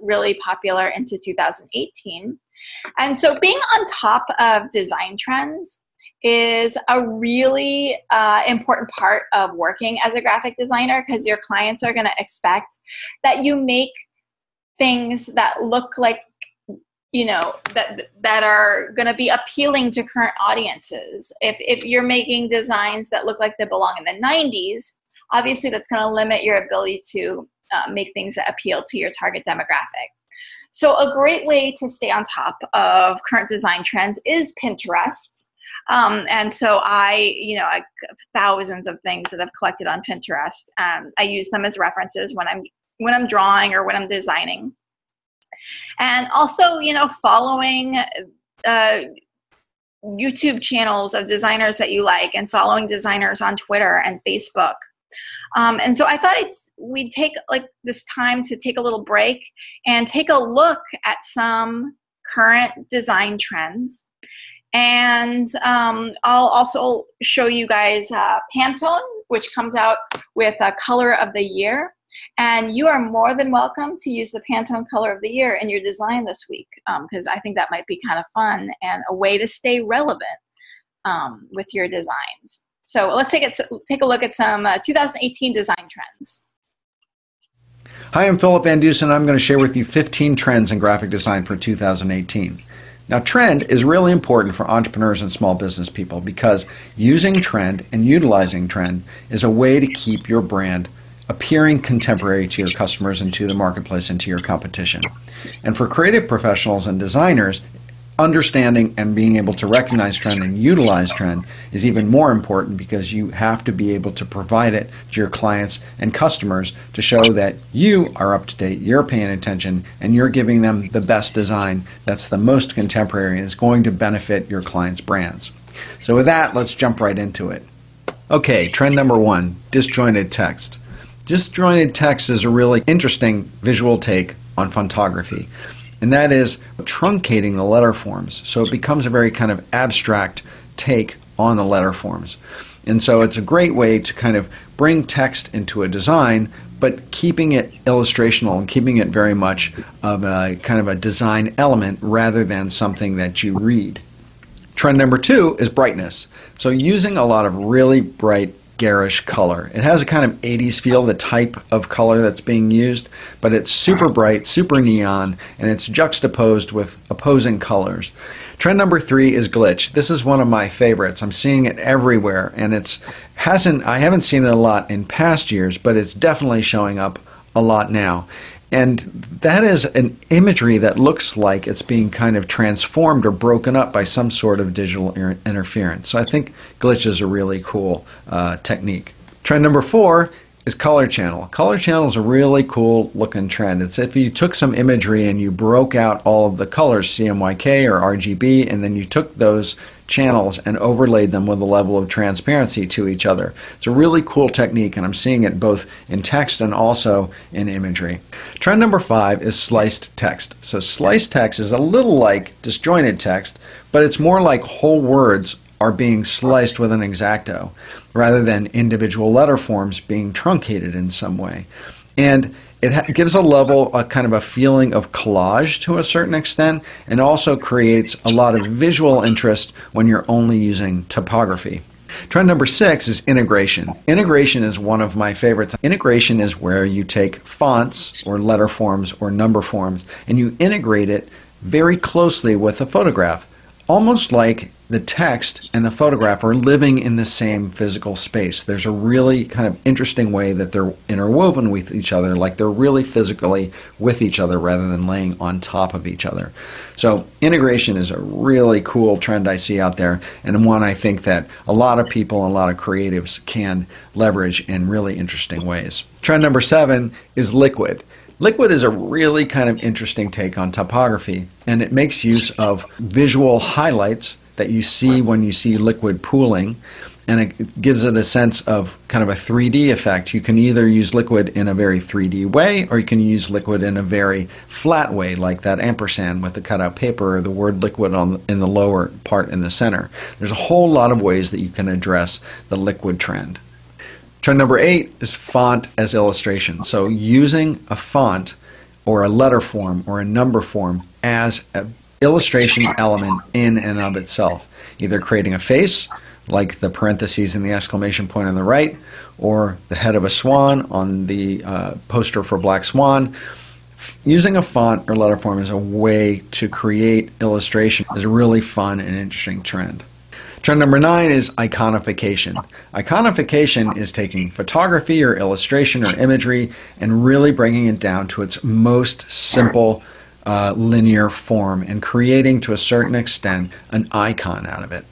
really popular into 2018. And so being on top of design trends is a really important part of working as a graphic designer, because your clients are going to expect that you make things that look like that are going to be appealing to current audiences. If you're making designs that look like they belong in the 90s, obviously that's going to limit your ability to make things that appeal to your target demographic. So a great way to stay on top of current design trends is Pinterest. And so I have thousands of things that I've collected on Pinterest. I use them as references when I'm drawing or when I'm designing. And also, following YouTube channels of designers that you like, and following designers on Twitter and Facebook. And so I thought we'd take this time to take a little break and take a look at some current design trends. And I'll also show you guys Pantone, which comes out with a color of the year. And you are more than welcome to use the Pantone color of the year in your design this week, because I think that might be kind of fun and a way to stay relevant with your designs. So let's take a look at some 2018 design trends. Hi, I'm Philip Van Dusen. I'm going to share with you 15 trends in graphic design for 2018. Now, trend is really important for entrepreneurs and small business people because using trend and utilizing trend is a way to keep your brand appearing contemporary to your customers and to the marketplace and to your competition. And for creative professionals and designers, understanding and being able to recognize trend and utilize trend is even more important because you have to be able to provide it to your clients and customers to show that you are up to date, you're paying attention, and you're giving them the best design that's the most contemporary and is going to benefit your clients' brands. So with that, let's jump right into it. Okay, trend number 1, disjointed text. Disjointed text is a really interesting visual take on photography. And that is truncating the letter forms. So it becomes a very kind of abstract take on the letter forms. And so it's a great way to kind of bring text into a design, but keeping it illustrational and keeping it very much of a kind of a design element rather than something that you read. Trend number 2 is brightness. So using a lot of really bright garish color. It has a kind of 80s feel, the type of color that's being used, but it's super bright, super neon, and it's juxtaposed with opposing colors. Trend number 3 is glitch. This is one of my favorites. I'm seeing it everywhere, and I haven't seen it a lot in past years, but it's definitely showing up a lot now. And that is an imagery that looks like it's being kind of transformed or broken up by some sort of digital interference. So I think glitch is a really cool technique. Trend number 4 is color channel. Color channel is a really cool looking trend. It's if you took some imagery and you broke out all of the colors, CMYK or RGB, and then you took those channels and overlaid them with a level of transparency to each other. It's a really cool technique, and I'm seeing it both in text and also in imagery. Trend number 5 is sliced text. So sliced text is a little like disjointed text, but it's more like whole words are being sliced with an X-Acto rather than individual letter forms being truncated in some way. And it gives a kind of a feeling of collage to a certain extent, and also creates a lot of visual interest when you're only using typography. Trend number 6 is integration. Integration is one of my favorites. Integration is where you take fonts or letter forms or number forms and you integrate it very closely with a photograph, almost like the text and the photograph are living in the same physical space. There's a really kind of interesting way that they're interwoven with each other, like they're really physically with each other rather than laying on top of each other. So integration is a really cool trend I see out there, and one I think that a lot of people and a lot of creatives can leverage in really interesting ways. Trend number 7 is liquid. Liquid is a really kind of interesting take on typography, and it makes use of visual highlights that you see when you see liquid pooling, and it gives it a sense of kind of a 3D effect. You can either use liquid in a very 3D way, or you can use liquid in a very flat way, like that ampersand with the cutout paper or the word liquid in the lower part in the center. There's a whole lot of ways that you can address the liquid trend. Trend number 8 is font as illustration. So using a font or a letter form or a number form as an illustration element in and of itself, either creating a face like the parentheses and the exclamation point on the right, or the head of a swan on the poster for Black Swan. Using a font or letter form as a way to create illustration is a really fun and interesting trend. Trend number 9 is iconification. Iconification is taking photography or illustration or imagery and really bringing it down to its most simple linear form and creating, to a certain extent, an icon out of it.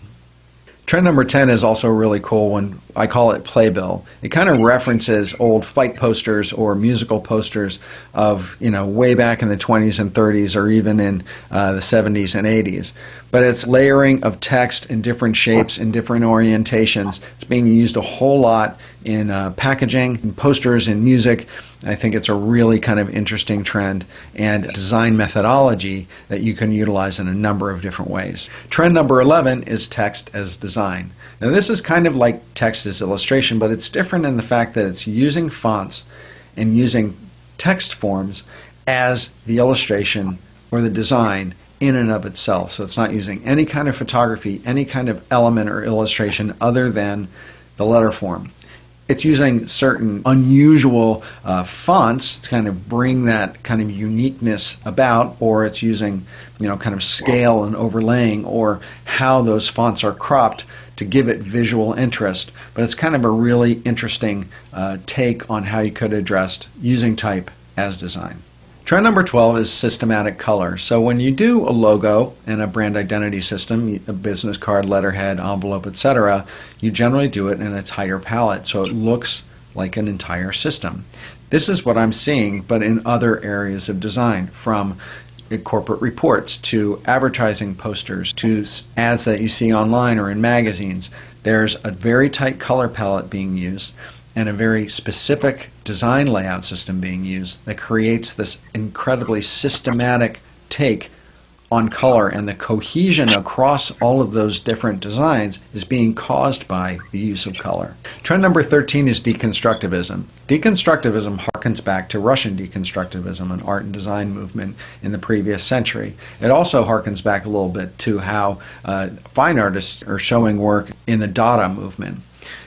Trend number 10 is also really cool when I call it playbill. It kind of references old fight posters or musical posters of, way back in the 20s and 30s or even in the 70s and 80s. But it's layering of text in different shapes and different orientations. It's being used a whole lot in packaging, in posters, in music. I think it's a really kind of interesting trend and design methodology that you can utilize in a number of different ways. Trend number 11 is text as design. Now this is kind of like text as illustration, but it's different in the fact that it's using fonts and using text forms as the illustration or the design in and of itself. So it's not using any kind of photography, any kind of element or illustration other than the letter form. It's using certain unusual fonts to kind of bring that kind of uniqueness about, or it's using, kind of scale and overlaying, or how those fonts are cropped to give it visual interest. But it's kind of a really interesting take on how you could address using type as design. Trend number 12 is systematic color. So when you do a logo and a brand identity system, a business card, letterhead, envelope, etc., you generally do it in a tighter palette so it looks like an entire system. This is what I'm seeing, but in other areas of design, from corporate reports to advertising posters to ads that you see online or in magazines. There's a very tight color palette being used and a very specific design layout system being used that creates this incredibly systematic take on color, and the cohesion across all of those different designs is being caused by the use of color. Trend number 13 is deconstructivism. Deconstructivism harkens back to Russian deconstructivism, an art and design movement in the previous century. It also harkens back a little bit to how fine artists are showing work in the Dada movement.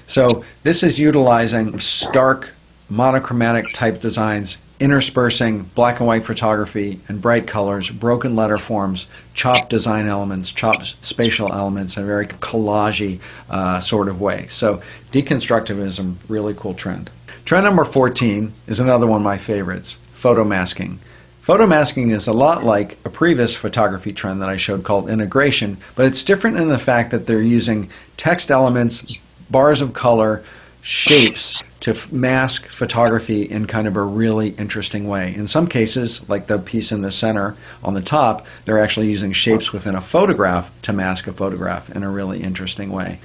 So this is utilizing stark monochromatic type designs, interspersing black and white photography and bright colors, broken letter forms, chopped design elements, chopped spatial elements in a very collagey sort of way. So deconstructivism, really cool trend. Trend number 14 is another one of my favorites, photo masking. Photo masking is a lot like a previous photography trend that I showed called integration, but it's different in the fact that they're using text elements, bars of color, shapes to mask photography in kind of a really interesting way. In some cases, like the piece in the center on the top, they're actually using shapes within a photograph to mask a photograph in a really interesting way.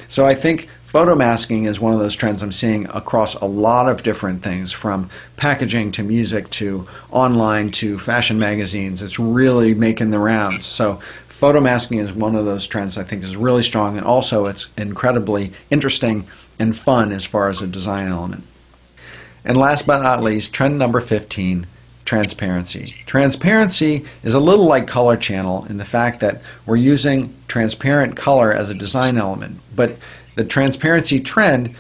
So I think photo masking is one of those trends I'm seeing across a lot of different things, from packaging to music to online to fashion magazines. It's really making the rounds. So photo masking is one of those trends I think is really strong, and also it's incredibly interesting and fun as far as a design element. And last but not least, trend number 15, transparency. Transparency is a little like color channel in the fact that we're using transparent color as a design element, but the transparency trend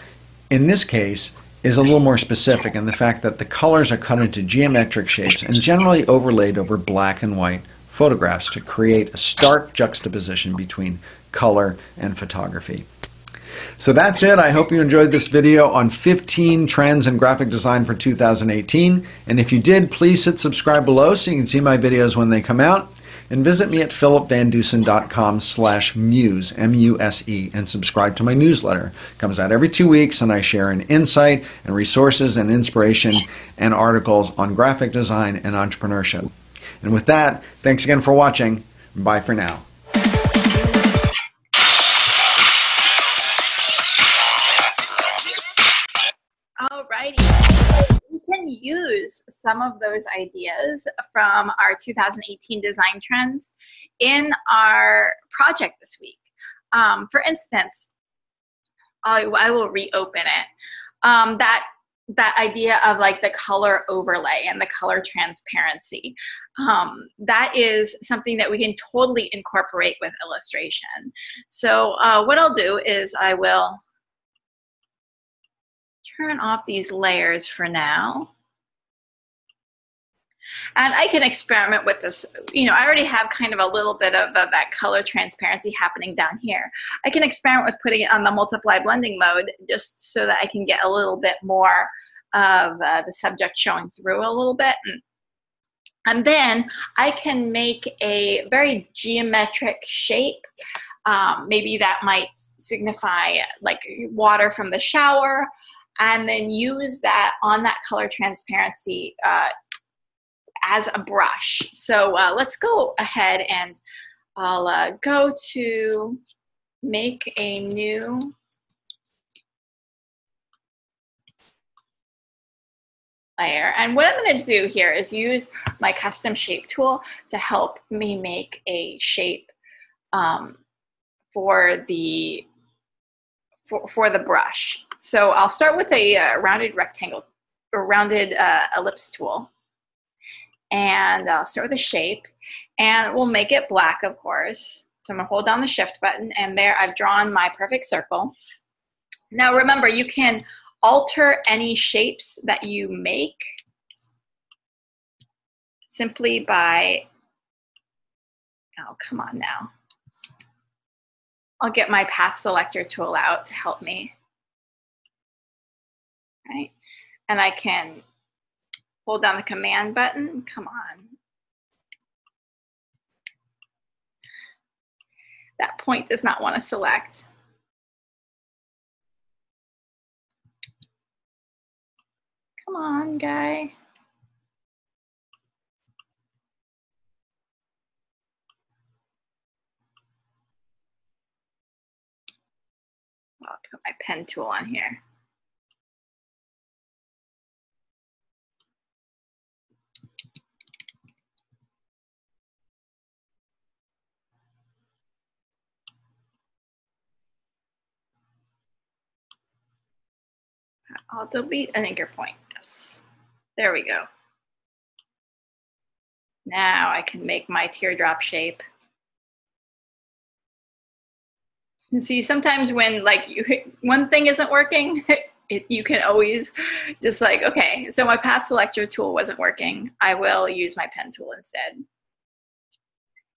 in this case is a little more specific in the fact that the colors are cut into geometric shapes and generally overlaid over black and white photographs to create a stark juxtaposition between color and photography. So that's it. I hope you enjoyed this video on 15 trends in graphic design for 2018. And if you did, please hit subscribe below so you can see my videos when they come out. And visit me at philipvandusen.com/muse, M-U-S-E, and subscribe to my newsletter. It comes out every 2 weeks, and I share an insight and resources and inspiration and articles on graphic design and entrepreneurship. And with that, thanks again for watching. Bye for now. Alrighty. We can use some of those ideas from our 2018 design trends in our project this week. For instance, I will reopen it. That idea of like the color overlay and the color transparency. That is something that we can totally incorporate with illustration. So what I'll do is I will turn off these layers for now. And I can experiment with this. You know, I already have kind of a little bit of that color transparency happening down here. I can experiment with putting it on the multiply blending mode just so that I can get a little bit more of the subject showing through a little bit. And then I can make a very geometric shape. Maybe that might signify like water from the shower, and then use that on that color transparency as a brush. So let's go ahead and I'll go to make a new layer. And what I'm going to do here is use my custom shape tool to help me make a shape for the brush. So I'll start with a rounded rectangle or rounded ellipse tool. And I'll start with a shape, and we'll make it black, of course. So I'm gonna hold down the shift button, and there I've drawn my perfect circle. Now remember, you can alter any shapes that you make simply by, oh, come on now. I'll get my path selector tool out to help me, right? And I can hold down the command button, come on. That point does not want to select. Come on, guy. I'll put my pen tool on here. I'll delete an anchor point, yes. There we go. Now I can make my teardrop shape. And see, sometimes when like one thing isn't working, you can always just like, okay, so my path selector tool wasn't working. I will use my pen tool instead.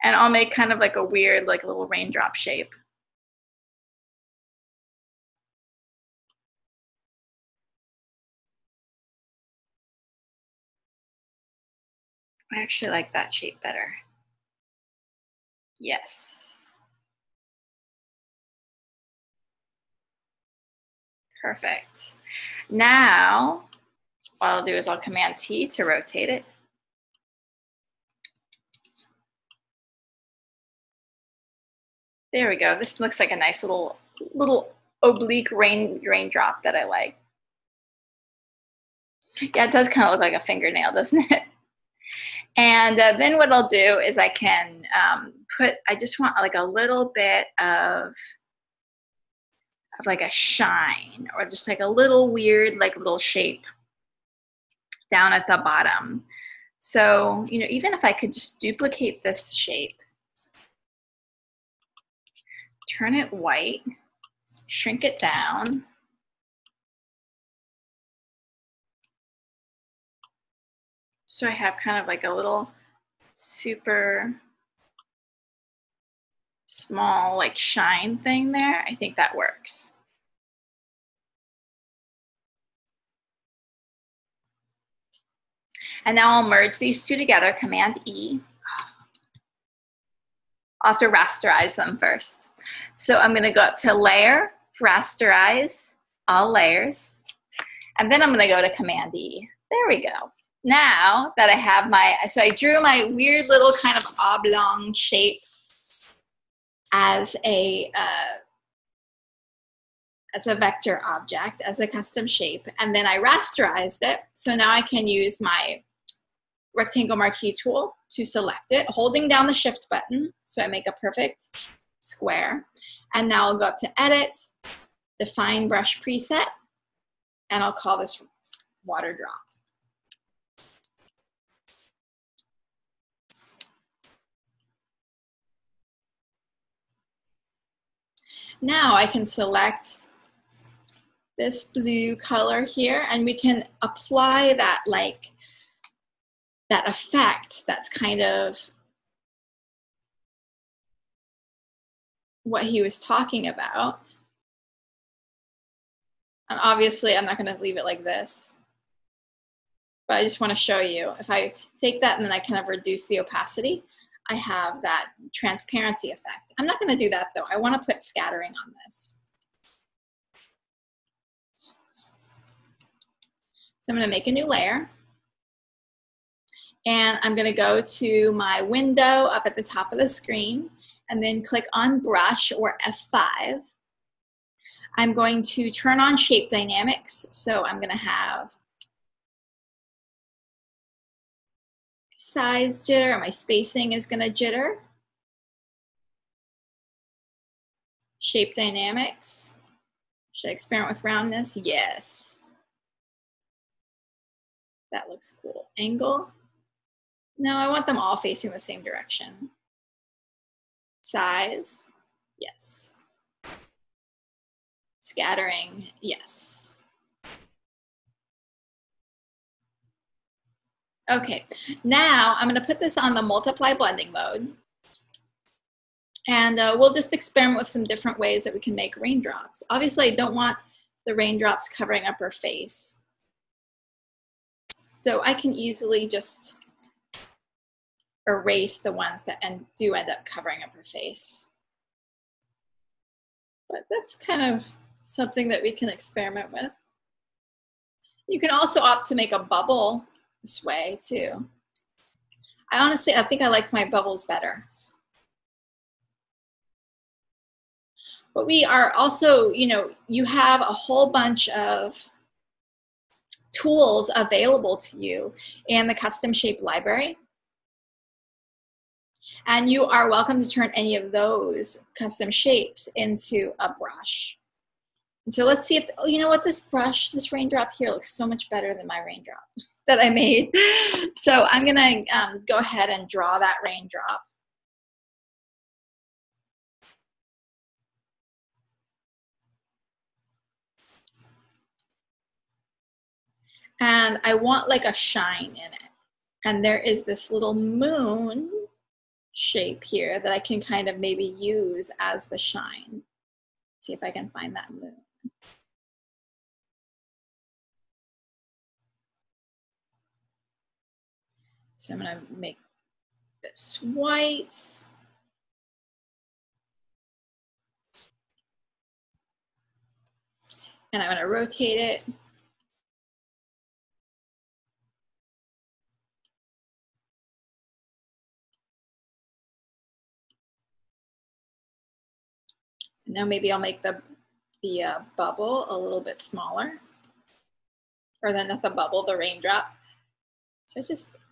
And I'll make kind of like a weird, like little raindrop shape. I actually like that shape better. Yes. Perfect. Now, what I'll do is I'll Command T to rotate it. There we go. This looks like a nice little oblique raindrop that I like. Yeah, it does kind of look like a fingernail, doesn't it? And then what I'll do is I can I just want like a little bit of like a shine, or just like a little weird, like little shape down at the bottom. So, you know, even if I could just duplicate this shape, turn it white, shrink it down. So I have kind of like a little super small like shine thing there. I think that works. And now I'll merge these two together, Command E. I'll have to rasterize them first. So I'm gonna go up to Layer, Rasterize, All Layers. And then I'm gonna go to Command E. There we go. Now that I have so I drew my weird little kind of oblong shape as a vector object, as a custom shape, and then I rasterized it. So now I can use my rectangle marquee tool to select it, holding down the shift button so I make a perfect square. And now I'll go up to Edit, Define Brush Preset, and I'll call this Water Drop. Now I can select this blue color here, and we can apply that like that effect, that's kind of what he was talking about. And obviously, I'm not going to leave it like this. But I just want to show you. If I take that and then I kind of reduce the opacity, I have that transparency effect. I'm not going to do that, though. I want to put scattering on this. So I'm going to make a new layer. And I'm going to go to my window up at the top of the screen and then click on Brush or F5. I'm going to turn on Shape Dynamics. So I'm going to have size jitter, or my spacing is going to jitter. Shape Dynamics. Should I experiment with roundness? Yes. That looks cool. Angle. No, I want them all facing the same direction. Size. Yes. Scattering. Yes. Okay, now I'm going to put this on the multiply blending mode. And we'll just experiment with some different ways that we can make raindrops. Obviously, I don't want the raindrops covering up her face. So I can easily just erase the ones that do end up covering up her face. But that's kind of something that we can experiment with. You can also opt to make a bubble this way too. I think I liked my bubbles better. But we are also, you have a whole bunch of tools available to you in the custom shape library. And you are welcome to turn any of those custom shapes into a brush. And so let's see if, you know what, this raindrop here looks so much better than my raindrop that I made. So I'm gonna go ahead and draw that raindrop. And I want like a shine in it. And there is this little moon shape here that I can kind of maybe use as the shine. See if I can find that moon. So I'm gonna make this white. And I'm gonna rotate it. And now maybe I'll make the bubble a little bit smaller. Or then not the bubble, the raindrop.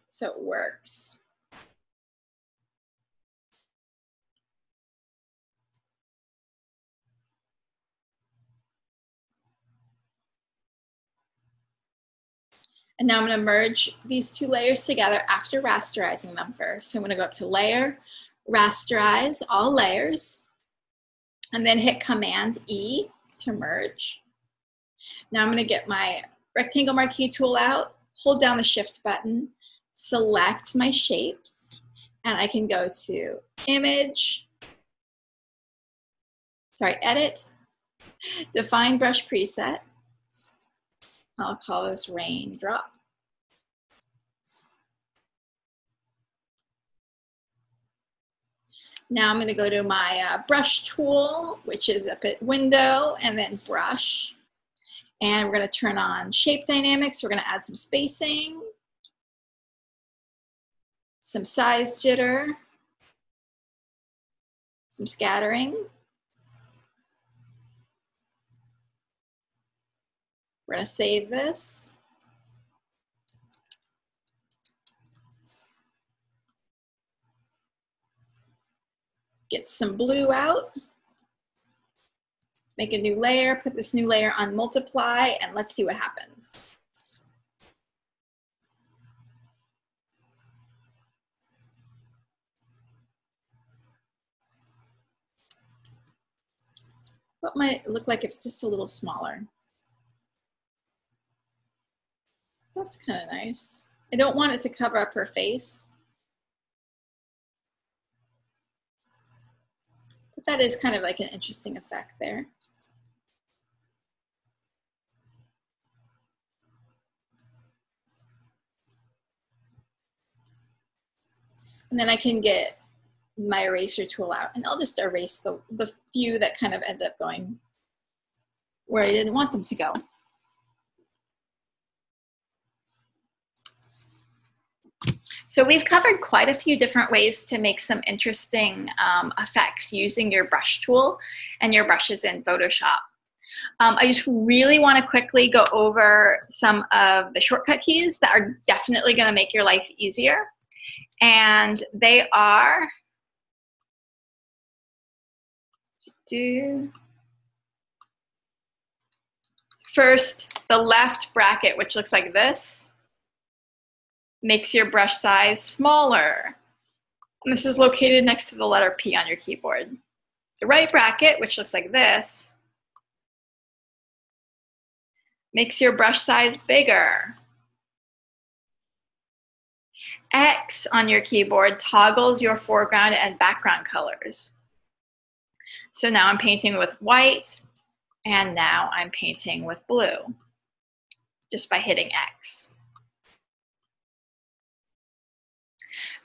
So it works. And now I'm going to merge these two layers together after rasterizing them first. So I'm going to go up to Layer, Rasterize all layers, and then hit Command E to merge. Now I'm going to get my rectangle marquee tool out, hold down the Shift button, select my shapes, and I can go to Edit, Define Brush Preset. I'll call this Raindrop. Now I'm going to go to my brush tool, which is up at Window, and then Brush. And we're going to turn on Shape Dynamics. We're going to add some spacing, some size jitter, some scattering. We're going to save this. Get some blue out. Make a new layer, put this new layer on multiply, and let's see what happens. What might it look like if it's just a little smaller? That's kind of nice. I don't want it to cover up her face. But that is kind of like an interesting effect there. And then I can get my eraser tool out and I'll just erase the few that kind of end up going where I didn't want them to go. So we've covered quite a few different ways to make some interesting effects using your brush tool and your brushes in Photoshop. I just really want to quickly go over some of the shortcut keys that are definitely going to make your life easier. And they are first, the left bracket, which looks like this, makes your brush size smaller. And this is located next to the letter P on your keyboard. The right bracket, which looks like this, makes your brush size bigger. X on your keyboard toggles your foreground and background colors. So now I'm painting with white, and now I'm painting with blue, just by hitting X.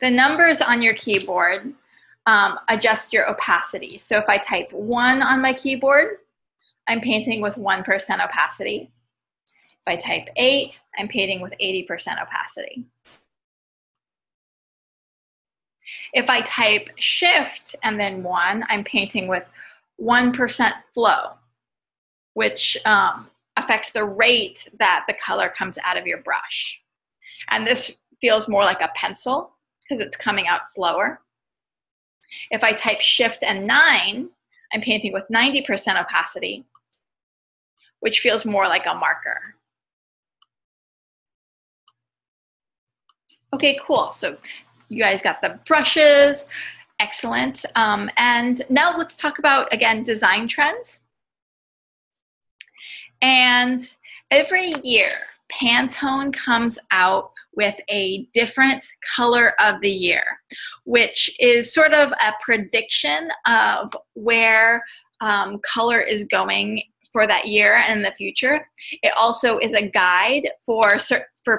The numbers on your keyboard adjust your opacity. So if I type 1 on my keyboard, I'm painting with 1% opacity. If I type 8, I'm painting with 80% opacity. If I type Shift and then 1, I'm painting with 1% flow, which affects the rate that the color comes out of your brush. And this feels more like a pencil because it's coming out slower. If I type Shift and 9, I'm painting with 90% opacity, which feels more like a marker. Okay, cool. So you guys got the brushes. Excellent. And now let's talk about, again, design trends. And every year, Pantone comes out with a different color of the year, which is sort of a prediction of where color is going for that year and in the future. It also is a guide for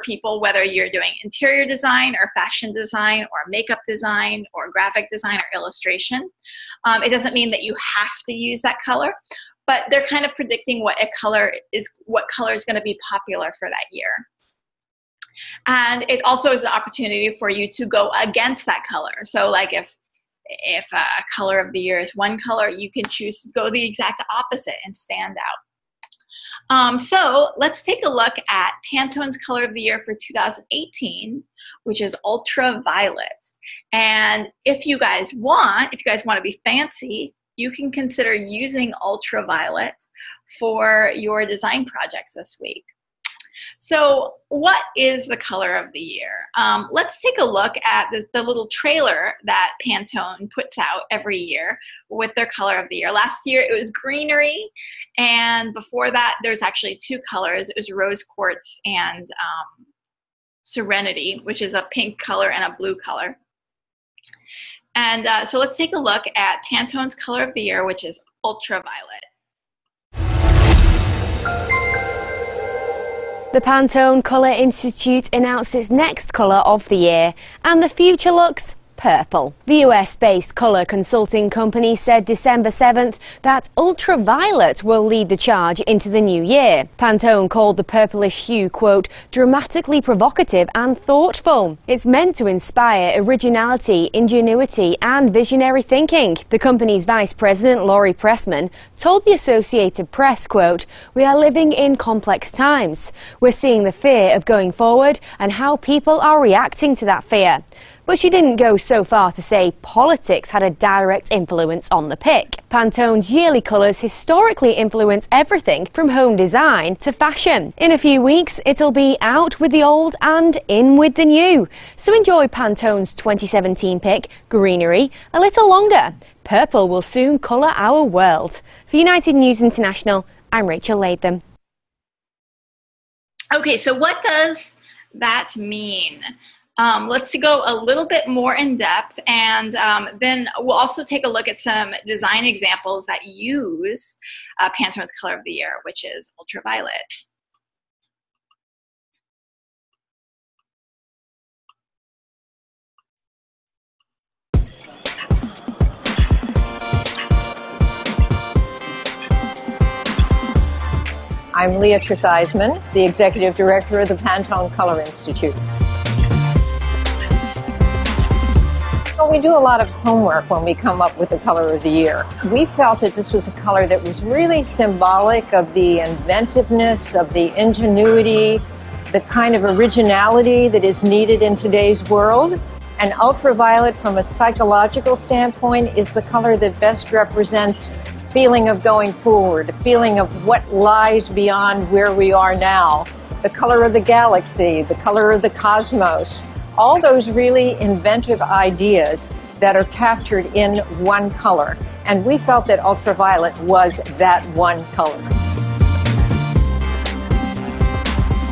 people, whether you're doing interior design or fashion design or makeup design or graphic design or illustration. It doesn't mean that you have to use that color, but they're kind of predicting what color is going to be popular for that year. And it also is an opportunity for you to go against that color. So like if a color of the year is one color, you can choose to go the exact opposite and stand out. So let's take a look at Pantone's color of the year for 2018, which is ultraviolet. And if you guys want to be fancy, you can consider using ultraviolet for your design projects this week. So what is the color of the year? Let's take a look at the little trailer that Pantone puts out every year with their color of the year. Last year it was greenery, and before that there's actually two colors. It was rose quartz and serenity, which is a pink color and a blue color. And so let's take a look at Pantone's color of the year, which is ultraviolet. The Pantone Colour Institute announced its next colour of the year, and the future looks purple. The US-based colour consulting company said December 7th that ultraviolet will lead the charge into the new year. Pantone called the purplish hue, quote, dramatically provocative and thoughtful. It's meant to inspire originality, ingenuity and visionary thinking. The company's vice president, Laurie Pressman, told the Associated Press, quote, we are living in complex times. We're seeing the fear of going forward and how people are reacting to that fear. But she didn't go so far to say politics had a direct influence on the pick. Pantone's yearly colours historically influence everything from home design to fashion. In a few weeks, it'll be out with the old and in with the new. So enjoy Pantone's 2017 pick, greenery, a little longer. Purple will soon colour our world. For United News International, I'm Rachel Latham. Okay, so what does that mean? Let's go a little bit more in depth, and then we'll also take a look at some design examples that use Pantone's color of the year, which is ultraviolet. I'm Leah Treseisman, the Executive Director of the Pantone Color Institute. So we do a lot of homework when we come up with the color of the year. We felt that this was a color that was really symbolic of the inventiveness, of the ingenuity, the kind of originality that is needed in today's world. And ultraviolet, from a psychological standpoint, is the color that best represents feeling of going forward, a feeling of what lies beyond where we are now, the color of the galaxy, the color of the cosmos, all those really inventive ideas that are captured in one color. And we felt that ultraviolet was that one color.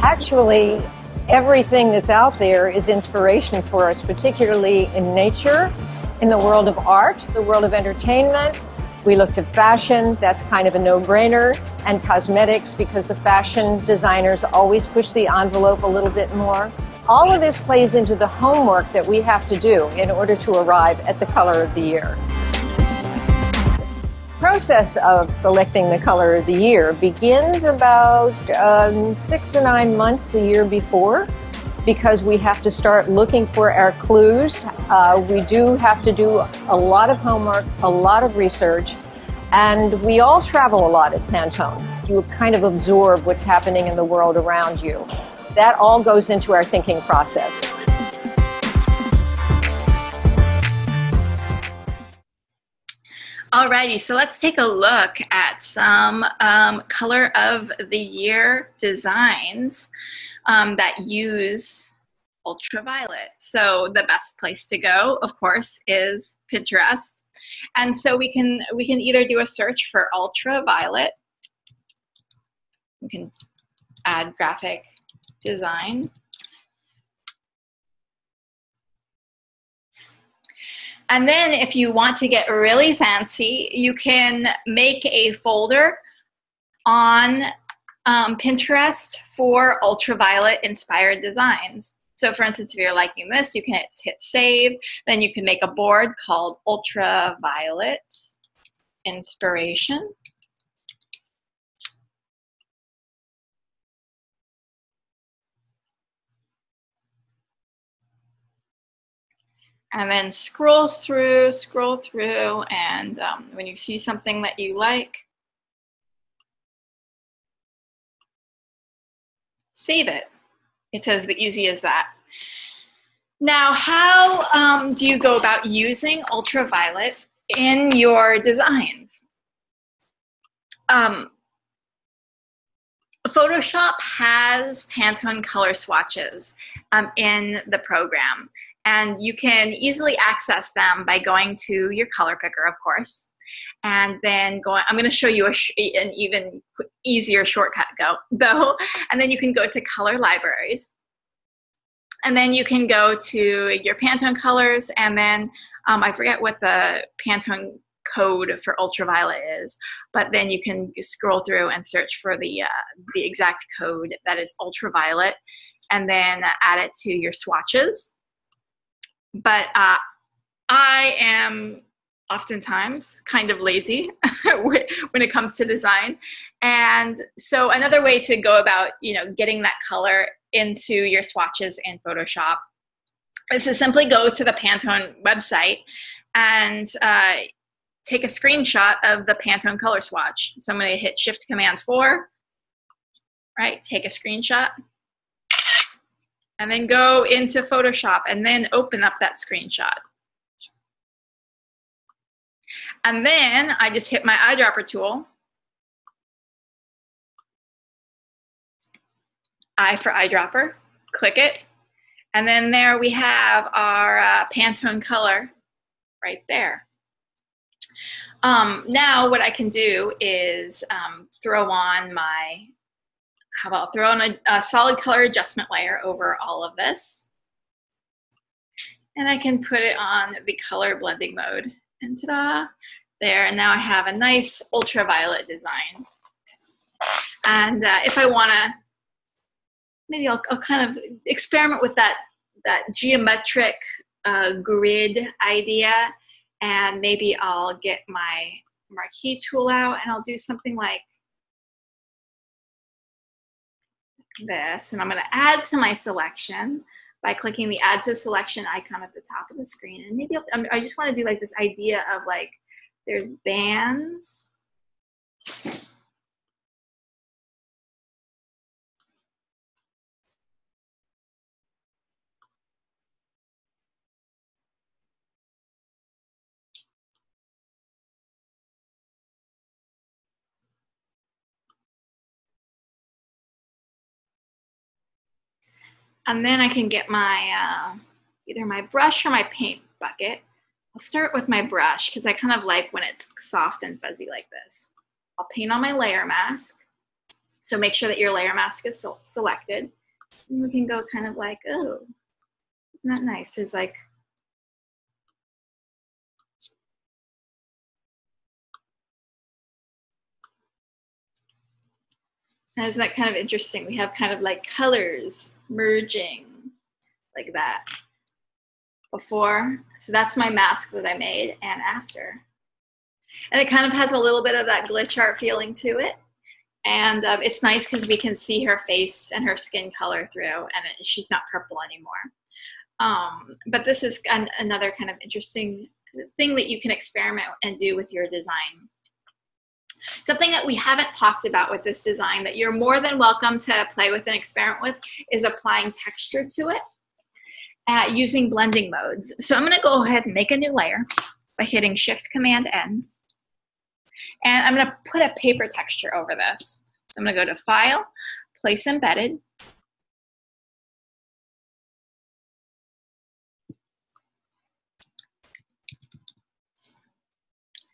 Actually, everything that's out there is inspiration for us, particularly in nature, in the world of art, the world of entertainment. We looked at fashion, that's kind of a no-brainer, and cosmetics, because the fashion designers always push the envelope a little bit more. All of this plays into the homework that we have to do in order to arrive at the color of the year. The process of selecting the color of the year begins about 6 to 9 months a year before, because we have to start looking for our clues. We do have to do a lot of homework, a lot of research, and we all travel a lot at Pantone. You kind of absorb what's happening in the world around you. That all goes into our thinking process. Alrighty, so let's take a look at some color of the year designs that use ultraviolet. So the best place to go, of course, is Pinterest. And so we can either do a search for ultraviolet. We can add graphic design. And then if you want to get really fancy, you can make a folder on Pinterest for ultraviolet inspired designs. So for instance, if you're liking this, you can hit save. Then you can make a board called ultraviolet inspiration. And then scroll through, and when you see something that you like, save it. It's as easy as that. Now, how do you go about using ultraviolet in your designs? Photoshop has Pantone color swatches in the program, and you can easily access them by going to your color picker, of course, and then I'm going to show you an even easier shortcut though, and then you can go to color libraries, and then you can go to your Pantone colors, and then I forget what the Pantone code for ultraviolet is, but then you can scroll through and search for the exact code that is ultraviolet, and then add it to your swatches. But I am oftentimes kind of lazy when it comes to design, and so another way to go about getting that color into your swatches in Photoshop is to simply go to the Pantone website and take a screenshot of the Pantone color swatch. So I'm going to hit Shift-Command-4, right? Take a screenshot, and then go into Photoshop and then open up that screenshot. And then I just hit my eyedropper tool, I for eyedropper, click it, and then there we have our Pantone color right there. Now what I can do is throw on my how about throw in a solid color adjustment layer over all of this. And I can put it on the color blending mode. And ta-da, there. And now I have a nice ultraviolet design. And if I want to, maybe I'll kind of experiment with that geometric grid idea. And maybe I'll get my marquee tool out and I'll do something like this. And I'm going to add to my selection by clicking the add to selection icon at the top of the screen. And maybe I just want to do like this idea of like, there's bands. And then I can get my, either my brush or my paint bucket. I'll start with my brush because I kind of like when it's soft and fuzzy like this. I'll paint on my layer mask. So make sure that your layer mask is selected. And we can go kind of like, oh, isn't that nice? There's like, isn't that kind of interesting? We have kind of like colors merging like that before. So that's my mask that I made and after. And it kind of has a little bit of that glitch art feeling to it. And it's nice because we can see her face and her skin color through and she's not purple anymore. But this is another kind of interesting thing that you can experiment and do with your design. Something that we haven't talked about with this design that you're more than welcome to play with and experiment with is applying texture to it using blending modes. So I'm going to go ahead and make a new layer by hitting Shift-Command-N. And I'm going to put a paper texture over this. So I'm going to go to File, Place Embedded.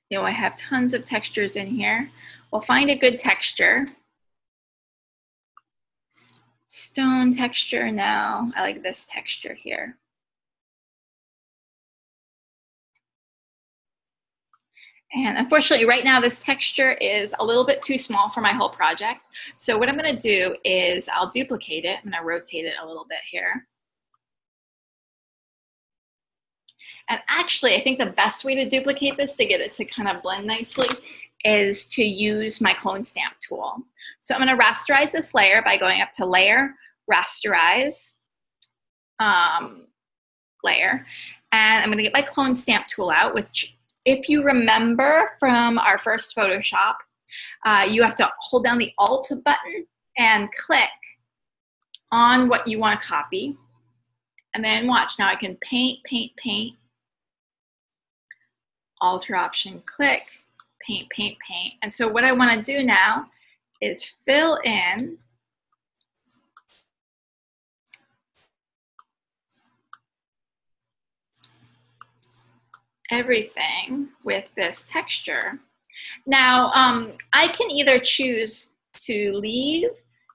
You know, I have tons of textures in here. We'll find a good texture. Stone texture, no. I like this texture here. And unfortunately, right now, this texture is a little bit too small for my whole project. So what I'm going to do is I'll duplicate it. I'm going to rotate it a little bit here. And actually, I think the best way to duplicate this to get it to kind of blend nicely is to use my clone stamp tool. So I'm going to rasterize this layer by going up to Layer, Rasterize, Layer. And I'm going to get my clone stamp tool out, which if you remember from our first Photoshop, you have to hold down the Alt button and click on what you want to copy. And then watch, now I can paint, paint, paint. Alter option, click, paint, paint, paint. And so what I want to do now is fill in everything with this texture. Now, I can either choose to leave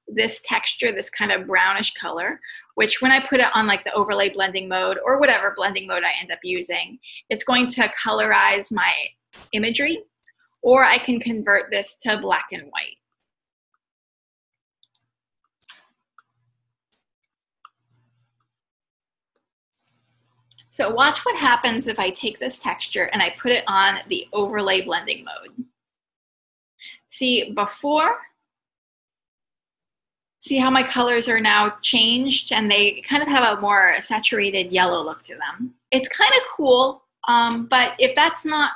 this texture, this kind of brownish color, which when I put it on like the overlay blending mode or whatever blending mode I end up using, it's going to colorize my imagery, or I can convert this to black and white. So watch what happens if I take this texture and I put it on the overlay blending mode. See, before, see how my colors are now changed and they kind of have a more saturated yellow look to them. It's kind of cool, but if that's not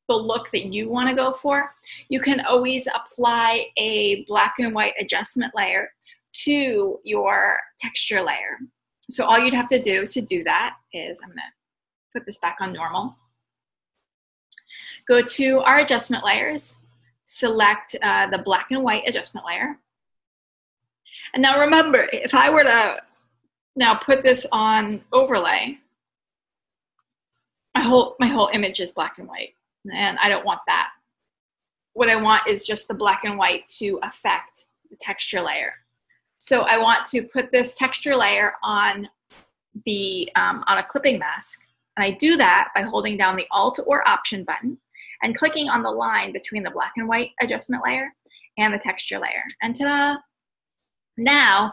the look that you want to go for, you can always apply a black and white adjustment layer to your texture layer. So all you'd have to do that is, I'm going to put this back on normal. Go to our adjustment layers, select the black and white adjustment layer. And now remember, if I were to now put this on overlay, my whole image is black and white, and I don't want that. What I want is just the black and white to affect the texture layer. So I want to put this texture layer on on a clipping mask. And I do that by holding down the Alt or Option button and clicking on the line between the black and white adjustment layer and the texture layer. And ta-da! Now,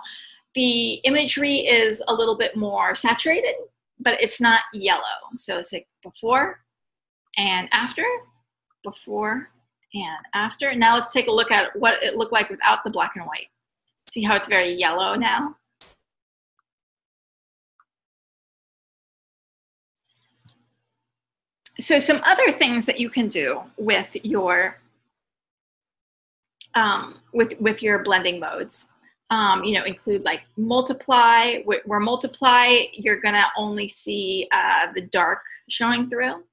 the imagery is a little bit more saturated, but it's not yellow. So it's like before and after, before and after. Now let's take a look at what it looked like without the black and white. See how it's very yellow now? So some other things that you can do with your with your blending modes, you know, include like multiply. Where multiply, you're gonna only see the dark showing through.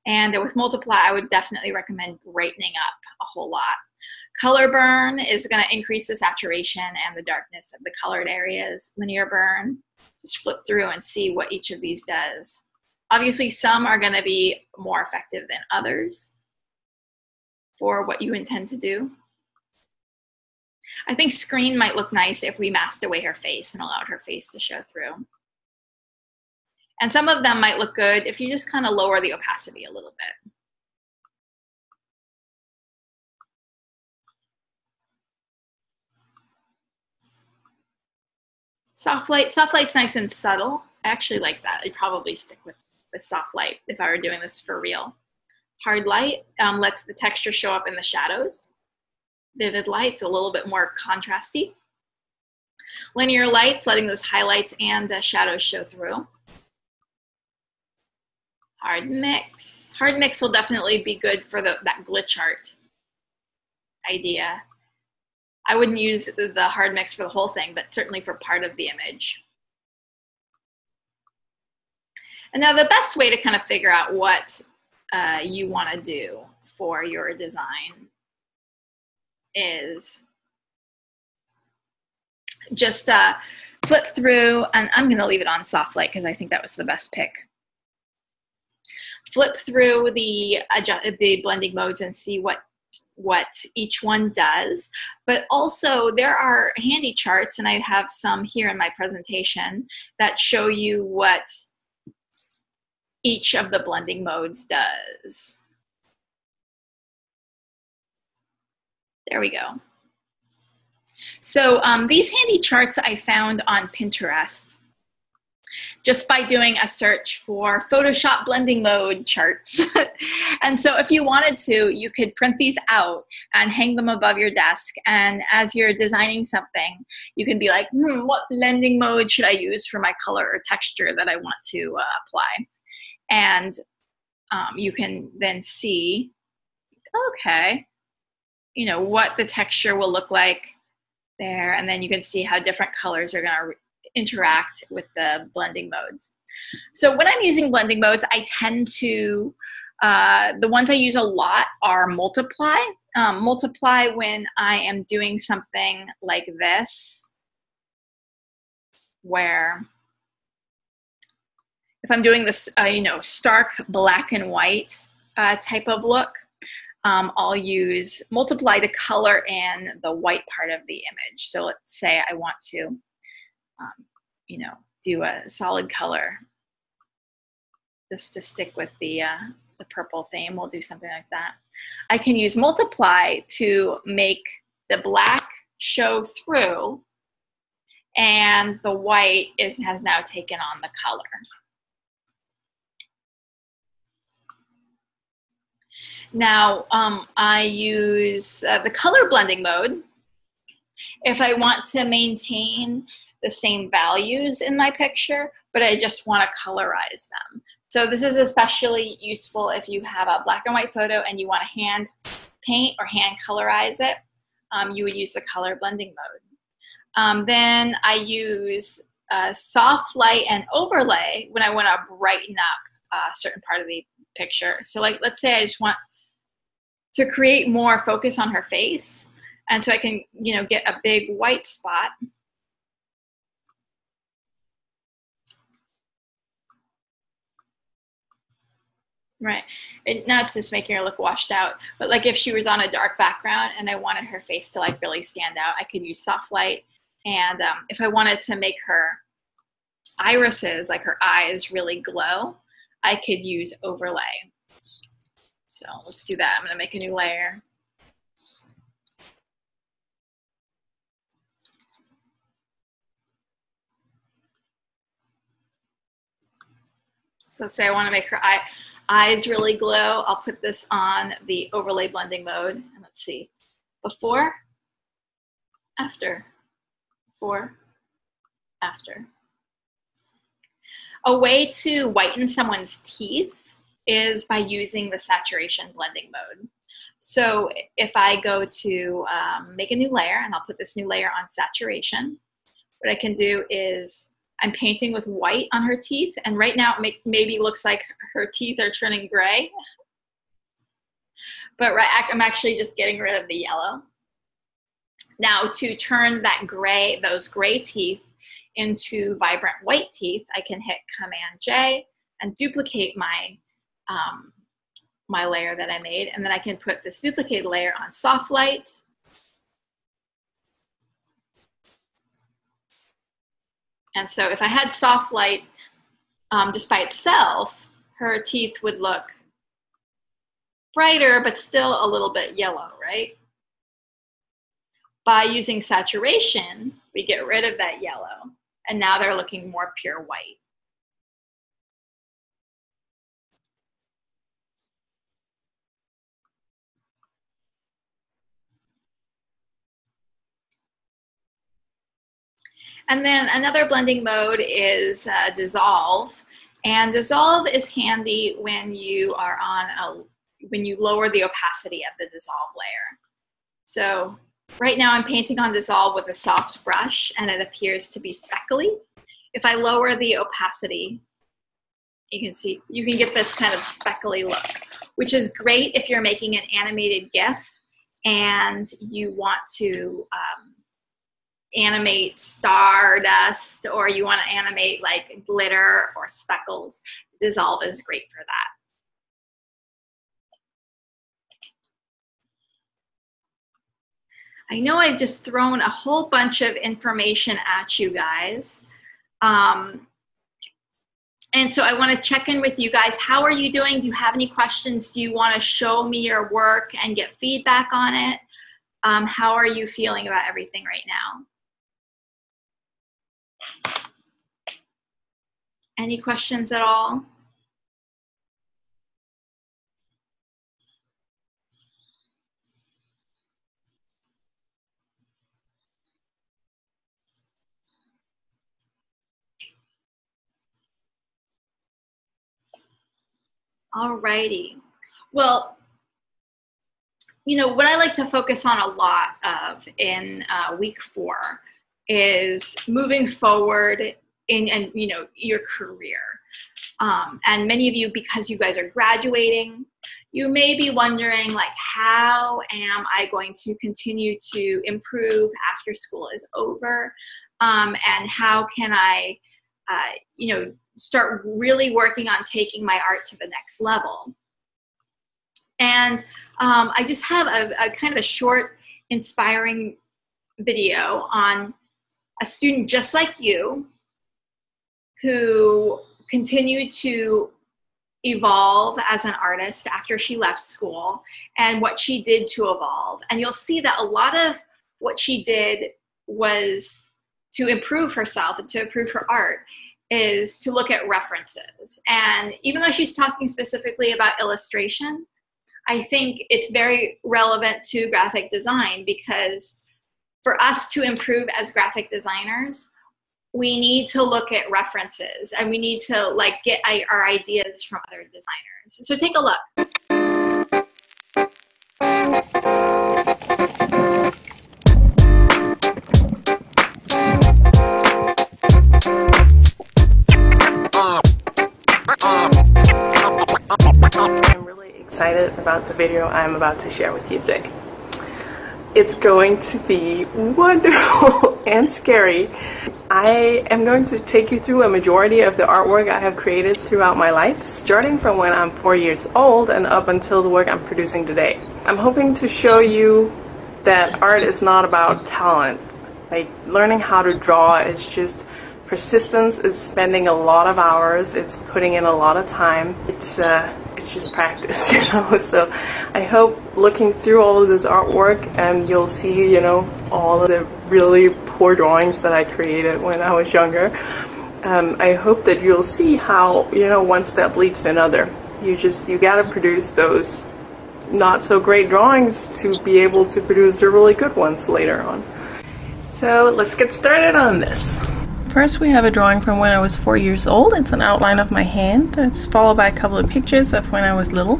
And with multiply, I would definitely recommend brightening up a whole lot. Color burn is gonna increase the saturation and the darkness of the colored areas. Linear burn, just flip through and see what each of these does. Obviously, some are gonna be more effective than others for what you intend to do. I think screen might look nice if we masked away her face and allowed her face to show through. And some of them might look good if you just kind of lower the opacity a little bit. Soft light, soft light's nice and subtle. I actually like that. I'd probably stick with soft light if I were doing this for real. Hard light lets the texture show up in the shadows. Vivid light's a little bit more contrasty. Linear light's letting those highlights and shadows show through. Hard mix. Hard mix will definitely be good for that glitch art idea. I wouldn't use the hard mix for the whole thing, but certainly for part of the image. And now the best way to kind of figure out what you want to do for your design is just flip through, and I'm going to leave it on soft light because I think that was the best pick. Flip through the blending modes and see what each one does. But also there are handy charts, and I have some here in my presentation that show you what each of the blending modes does. There we go. So these handy charts I found on Pinterest just by doing a search for Photoshop blending mode charts. And so if you wanted to, you could print these out and hang them above your desk. And as you're designing something, you can be like, what blending mode should I use for my color or texture that I want to apply? And you can then see, okay, you know, what the texture will look like there. And then you can see how different colors are going to interact with the blending modes. So when I'm using blending modes, I tend to, the ones I use a lot are multiply. Multiply when I am doing something like this, where if I'm doing this, you know, stark black and white type of look, I'll use multiply to color in the white part of the image. So let's say I want to, you know, do a solid color just to stick with the purple theme. We'll do something like that. I can use multiply to make the black show through, and the white has now taken on the color. Now, I use the color blending mode if I want to maintain the same values in my picture, but I just want to colorize them. So this is especially useful if you have a black and white photo and you want to hand paint or hand colorize it. You would use the color blending mode. Then I use soft light and overlay when I want to brighten up a certain part of the picture. So like, let's say I just want to create more focus on her face. And so I can, you know, get a big white spot. Right. Now it's just making her look washed out. But like if she was on a dark background and I wanted her face to like really stand out, I could use soft light And if I wanted to make her irises, like her eyes, really glow, I could use overlay. So let's do that. I'm going to make a new layer. So say I want to make her eyes really glow. I'll put this on the overlay blending mode. And let's see. Before, after, before, after. A way to whiten someone's teeth is by using the saturation blending mode. So if I go to make a new layer, and I'll put this new layer on saturation, what I can do is I'm painting with white on her teeth, and right now it maybe looks like her teeth are turning gray, but I'm actually just getting rid of the yellow. Now to turn those gray teeth into vibrant white teeth, I can hit Command J and duplicate my my layer that I made, and then I can put this duplicated layer on soft light. And so if I had soft light just by itself, her teeth would look brighter, but still a little bit yellow, right? By using saturation, we get rid of that yellow, and now they're looking more pure white. And then another blending mode is dissolve. And dissolve is handy when you are when you lower the opacity of the dissolve layer. So right now I'm painting on dissolve with a soft brush, and it appears to be speckly. If I lower the opacity, you can see, you can get this kind of speckly look, which is great if you're making an animated GIF and you want to animate stardust, or you want to animate like glitter or speckles. Dissolve is great for that. I know I've just thrown a whole bunch of information at you guys. And so I want to check in with you guys. How are you doing? Do you have any questions? Do you want to show me your work and get feedback on it? How are you feeling about everything right now? Any questions at all? Alrighty. Well, you know, what I like to focus on a lot of in week 4 is moving forward in you know, your career. And many of you, because you guys are graduating, you may be wondering, like, how am I going to continue to improve after school is over? And how can I, you know, start really working on taking my art to the next level? And I just have a kind of a short, inspiring video on a student just like you who continued to evolve as an artist after she left school, and what she did to evolve. And you'll see that a lot of what she did was to improve herself and to improve her art is to look at references. And even though she's talking specifically about illustration, I think it's very relevant to graphic design, because for us to improve as graphic designers, we need to look at references, and we need to like get our ideas from other designers. So take a look. I'm really excited about the video I'm about to share with you today. It's going to be wonderful and scary. I am going to take you through a majority of the artwork I have created throughout my life, starting from when I'm 4 years old and up until the work I'm producing today. I'm hoping to show you that art is not about talent. Like, learning how to draw is just persistence. It's spending a lot of hours. It's putting in a lot of time. It's just practice, you know. So I hope looking through all of this artwork, you'll see, you know, all of the really poor drawings that I created when I was younger. I hope that you'll see how, you know, one step leads to another. You gotta produce those not so great drawings to be able to produce the really good ones later on. So let's get started on this. First, we have a drawing from when I was 4 years old. It's an outline of my hand. It's followed by a couple of pictures of when I was little,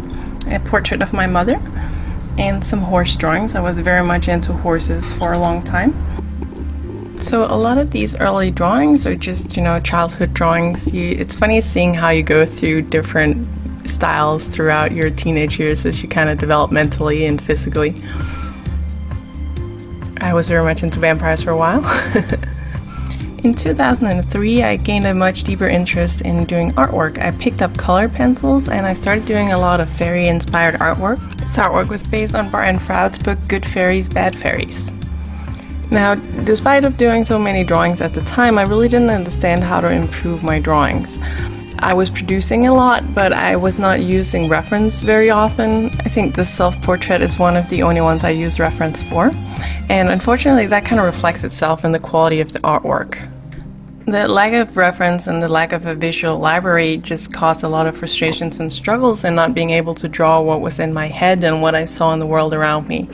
a portrait of my mother, and some horse drawings. I was very much into horses for a long time. So a lot of these early drawings are just, you know, childhood drawings. It's funny seeing how you go through different styles throughout your teenage years as you kind of develop mentally and physically. I was very much into vampires for a while. In 2003, I gained a much deeper interest in doing artwork. I picked up color pencils and I started doing a lot of fairy-inspired artwork. This artwork was based on Brian Froud's book Good Fairies, Bad Fairies. Now, despite of doing so many drawings at the time, I really didn't understand how to improve my drawings. I was producing a lot, but I was not using reference very often. I think this self-portrait is one of the only ones I use reference for. And unfortunately, that kind of reflects itself in the quality of the artwork. The lack of reference and the lack of a visual library just caused a lot of frustrations and struggles in not being able to draw what was in my head and what I saw in the world around me.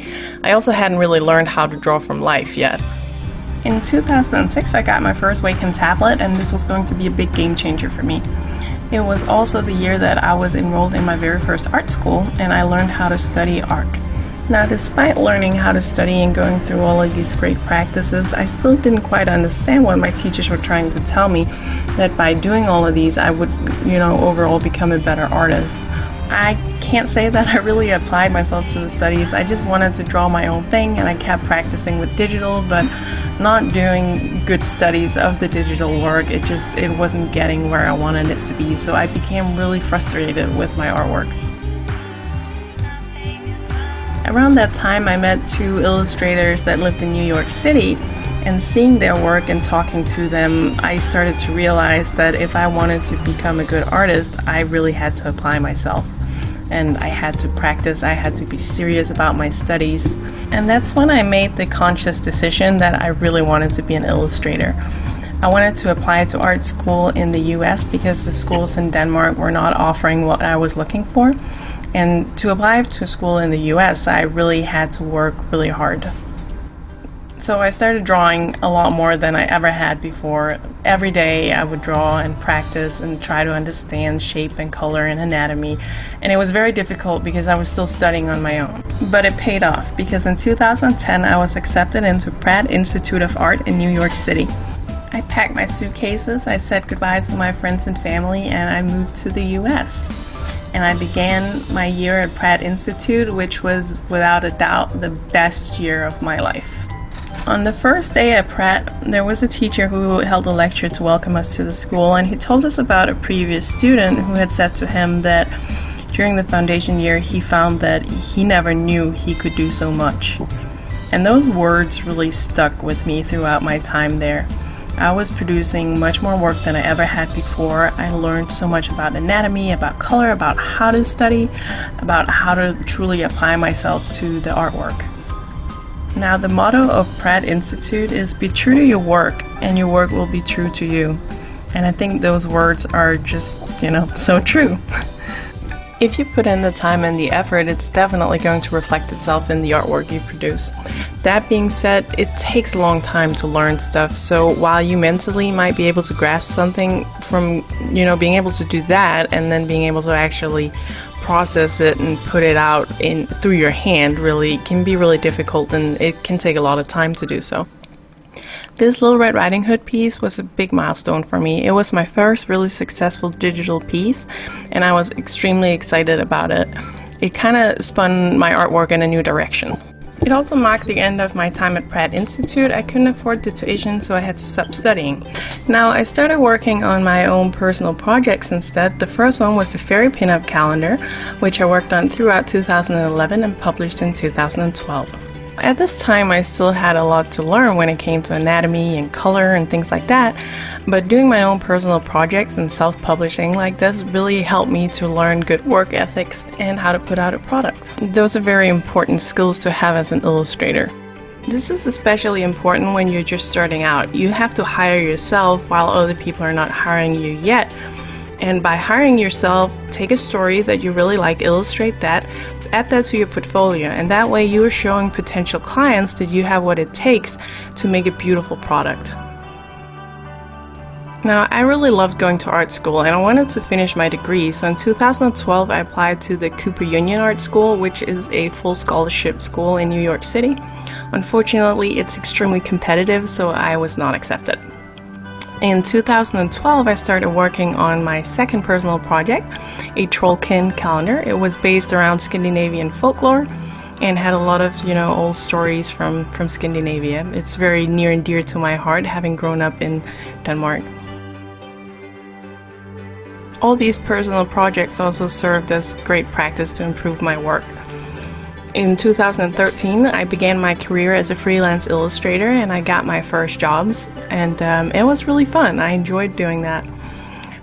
I also hadn't really learned how to draw from life yet. In 2006, I got my first Wacom tablet, and this was going to be a big game changer for me. It was also the year that I was enrolled in my very first art school, and I learned how to study art. Now, despite learning how to study and going through all of these great practices, I still didn't quite understand what my teachers were trying to tell me, that by doing all of these, I would, you know, overall become a better artist. I can't say that I really applied myself to the studies. I just wanted to draw my own thing, and I kept practicing with digital, but not doing good studies of the digital work. It wasn't getting where I wanted it to be, so I became really frustrated with my artwork. Around that time, I met two illustrators that lived in New York City, and seeing their work and talking to them, I started to realize that if I wanted to become a good artist, I really had to apply myself. And I had to practice, I had to be serious about my studies. And that's when I made the conscious decision that I really wanted to be an illustrator. I wanted to apply to art school in the US because the schools in Denmark were not offering what I was looking for. And to apply to school in the US, I really had to work really hard. So I started drawing a lot more than I ever had before. Every day I would draw and practice and try to understand shape and color and anatomy. And it was very difficult because I was still studying on my own. But it paid off because in 2010 I was accepted into Pratt Institute of Art in New York City. I packed my suitcases, I said goodbye to my friends and family, and I moved to the US. And I began my year at Pratt Institute, which was without a doubt the best year of my life. On the first day at Pratt, there was a teacher who held a lecture to welcome us to the school, and he told us about a previous student who had said to him that during the foundation year he found that he never knew he could do so much. And those words really stuck with me throughout my time there. I was producing much more work than I ever had before. I learned so much about anatomy, about color, about how to study, about how to truly apply myself to the artwork. Now, the motto of Pratt Institute is be true to your work, and your work will be true to you. And I think those words are just, you know, so true. If you put in the time and the effort, it's definitely going to reflect itself in the artwork you produce. That being said, it takes a long time to learn stuff, so while you mentally might be able to grasp something from, you know, being able to do that and then being able to actually process it and put it out through your hand really can be really difficult, and it can take a lot of time to do so. This Little Red Riding Hood piece was a big milestone for me. It was my first really successful digital piece, and I was extremely excited about it. It kind of spun my artwork in a new direction. It also marked the end of my time at Pratt Institute. I couldn't afford the tuition, so I had to stop studying. Now, I started working on my own personal projects instead. The first one was the Fairy Pinup Calendar, which I worked on throughout 2011 and published in 2012. At this time, I still had a lot to learn when it came to anatomy and color and things like that, but doing my own personal projects and self-publishing like this really helped me to learn good work ethics and how to put out a product. Those are very important skills to have as an illustrator. This is especially important when you're just starting out. You have to hire yourself while other people are not hiring you yet. And by hiring yourself, take a story that you really like, illustrate that, add that to your portfolio, and that way you are showing potential clients that you have what it takes to make a beautiful product. Now, I really loved going to art school and I wanted to finish my degree, so in 2012 I applied to the Cooper Union Art School, which is a full scholarship school in New York City. Unfortunately, it's extremely competitive, so I was not accepted. In 2012, I started working on my second personal project, a Trollkin calendar. It was based around Scandinavian folklore and had a lot of, old stories from Scandinavia. It's very near and dear to my heart, having grown up in Denmark. All these personal projects also served as great practice to improve my work. In 2013, I began my career as a freelance illustrator and I got my first jobs, and it was really fun. I enjoyed doing that.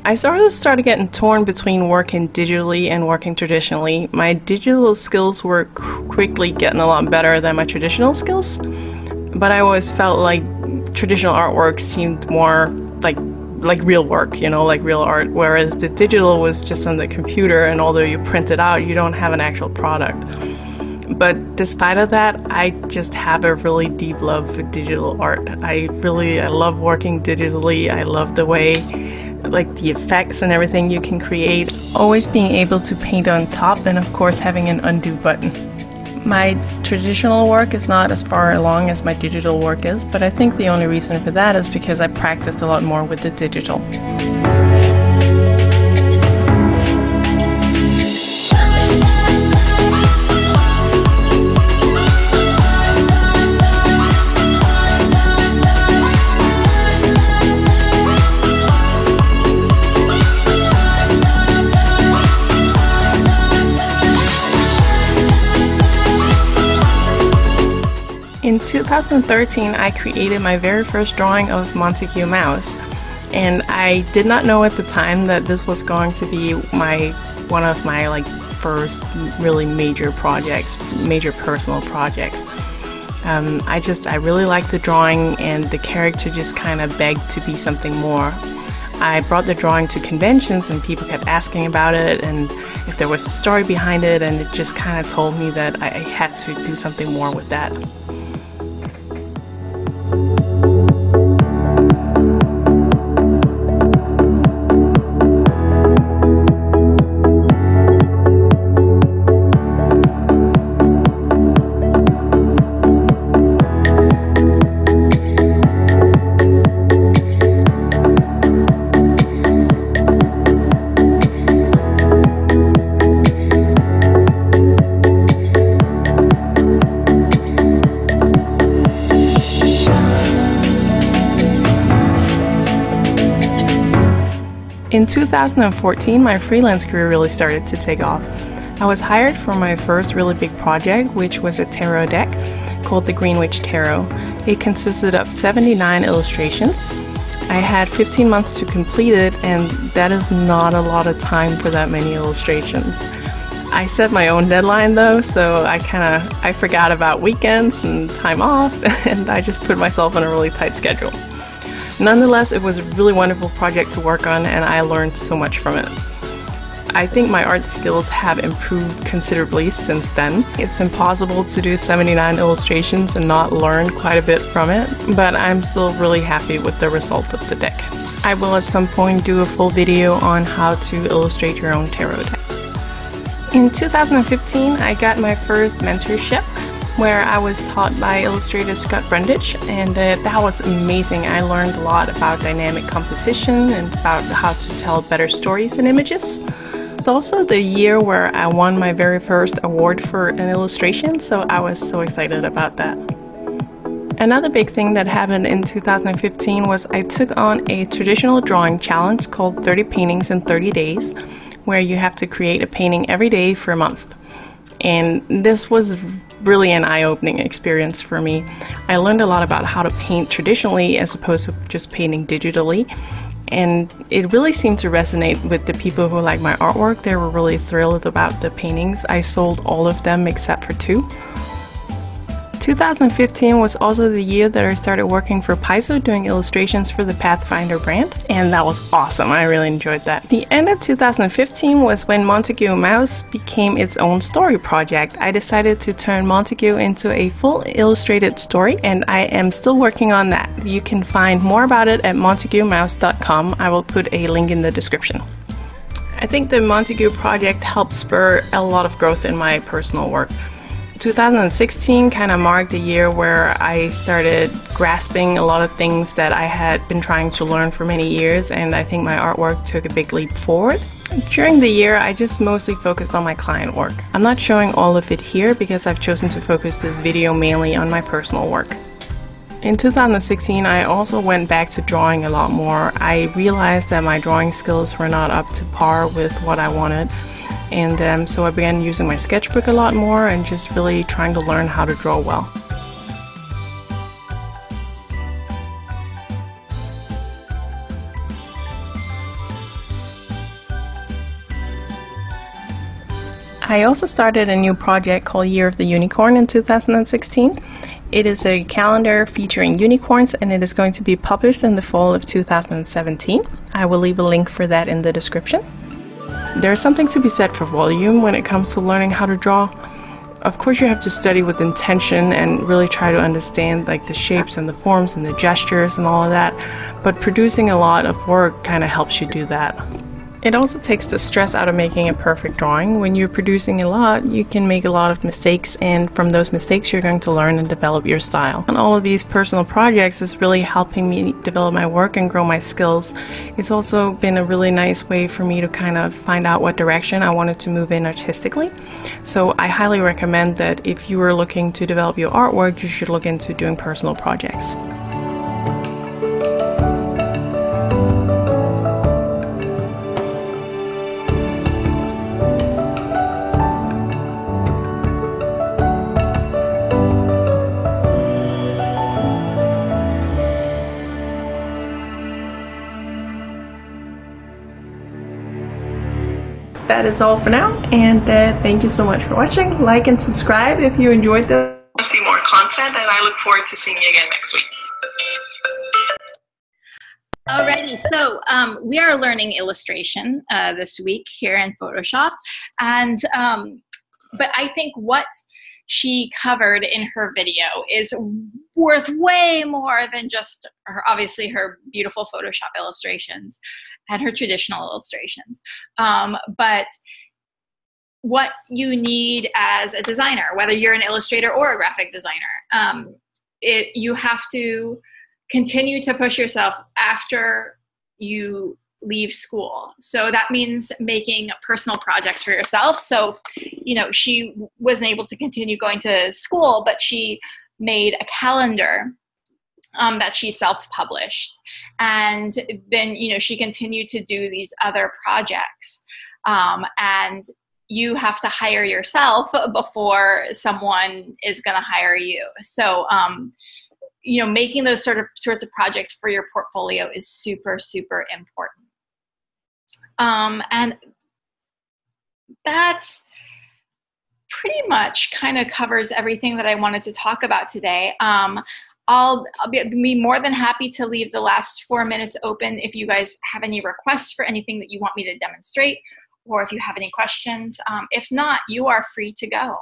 I started getting torn between working digitally and working traditionally. My digital skills were quickly getting a lot better than my traditional skills, but I always felt like traditional artwork seemed more like real work, like real art, whereas the digital was just on the computer, and although you print it out, you don't have an actual product. But despite of that, I just have a really deep love for digital art. I love working digitally. I love the way, the effects and everything you can create. Always being able to paint on top, and of course having an undo button. My traditional work is not as far along as my digital work is, but I think the only reason for that is because I practiced a lot more with the digital. In 2013, I created my very first drawing of Montague Mouse, and I did not know at the time that this was going to be one of my first really major personal projects. I really liked the drawing, and the character just kind of begged to be something more. I brought the drawing to conventions and people kept asking about it and if there was a story behind it, and it just kind of told me that I had to do something more with that. In 2014, my freelance career really started to take off. I was hired for my first really big project, which was a tarot deck called the Greenwich Tarot. It consisted of 79 illustrations. I had 15 months to complete it, and that is not a lot of time for that many illustrations. I set my own deadline though, so I forgot about weekends and time off, and I just put myself on a really tight schedule. Nonetheless, it was a really wonderful project to work on, and I learned so much from it. I think my art skills have improved considerably since then. It's impossible to do 79 illustrations and not learn quite a bit from it, but I'm still really happy with the result of the deck. I will at some point do a full video on how to illustrate your own tarot deck. In 2015, I got my first mentorship, where I was taught by illustrator Scott Brundage, and that was amazing. I learned a lot about dynamic composition and about how to tell better stories in images. It's also the year where I won my very first award for an illustration, so I was so excited about that. Another big thing that happened in 2015 was I took on a traditional drawing challenge called 30 Paintings in 30 Days, where you have to create a painting every day for a month. And this was really an eye-opening experience for me. I learned a lot about how to paint traditionally as opposed to just painting digitally. And it really seemed to resonate with the people who like my artwork. They were really thrilled about the paintings. I sold all of them except for 2. 2015 was also the year that I started working for Paizo doing illustrations for the Pathfinder brand, and that was awesome. I really enjoyed that. The end of 2015 was when Montague Mouse became its own story project. I decided to turn Montague into a full illustrated story, and I am still working on that. You can find more about it at montaguemouse.com. I will put a link in the description. I think the Montague project helped spur a lot of growth in my personal work. 2016 kind of marked the year where I started grasping a lot of things that I had been trying to learn for many years, and I think my artwork took a big leap forward. During the year, I just mostly focused on my client work. I'm not showing all of it here because I've chosen to focus this video mainly on my personal work. In 2016, I also went back to drawing a lot more. I realized that my drawing skills were not up to par with what I wanted. And so I began using my sketchbook a lot more and just really trying to learn how to draw well. I also started a new project called Year of the Unicorn in 2016. It is a calendar featuring unicorns, and it is going to be published in the fall of 2017. I will leave a link for that in the description. There's something to be said for volume when it comes to learning how to draw. Of course, you have to study with intention and really try to understand like the shapes and the forms and the gestures and all of that, but producing a lot of work kind of helps you do that. It also takes the stress out of making a perfect drawing. When you're producing a lot, you can make a lot of mistakes, and from those mistakes you're going to learn and develop your style. And all of these personal projects is really helping me develop my work and grow my skills. It's also been a really nice way for me to kind of find out what direction I wanted to move in artistically. So I highly recommend that if you are looking to develop your artwork, you should look into doing personal projects. That is all for now, and thank you so much for watching. Like and subscribe if you enjoyed this. See more content, and I look forward to seeing you again next week. Alrighty, so we are learning illustration this week here in Photoshop, and but I think what she covered in her video is worth way more than just her, obviously her beautiful Photoshop illustrations and her traditional illustrations, but what you need as a designer, whether you're an illustrator or a graphic designer. You have to continue to push yourself after you leave school. So that means making personal projects for yourself. So, you know, she wasn't able to continue going to school, but she made a calendar that she self-published. And then, you know, she continued to do these other projects. And you have to hire yourself before someone is going to hire you. So, you know, making those sorts of projects for your portfolio is super, super important. And that's pretty much kind of covers everything that I wanted to talk about today. I'll be more than happy to leave the last 4 minutes open if you guys have any requests for anything that you want me to demonstrate, or if you have any questions. If not, you are free to go.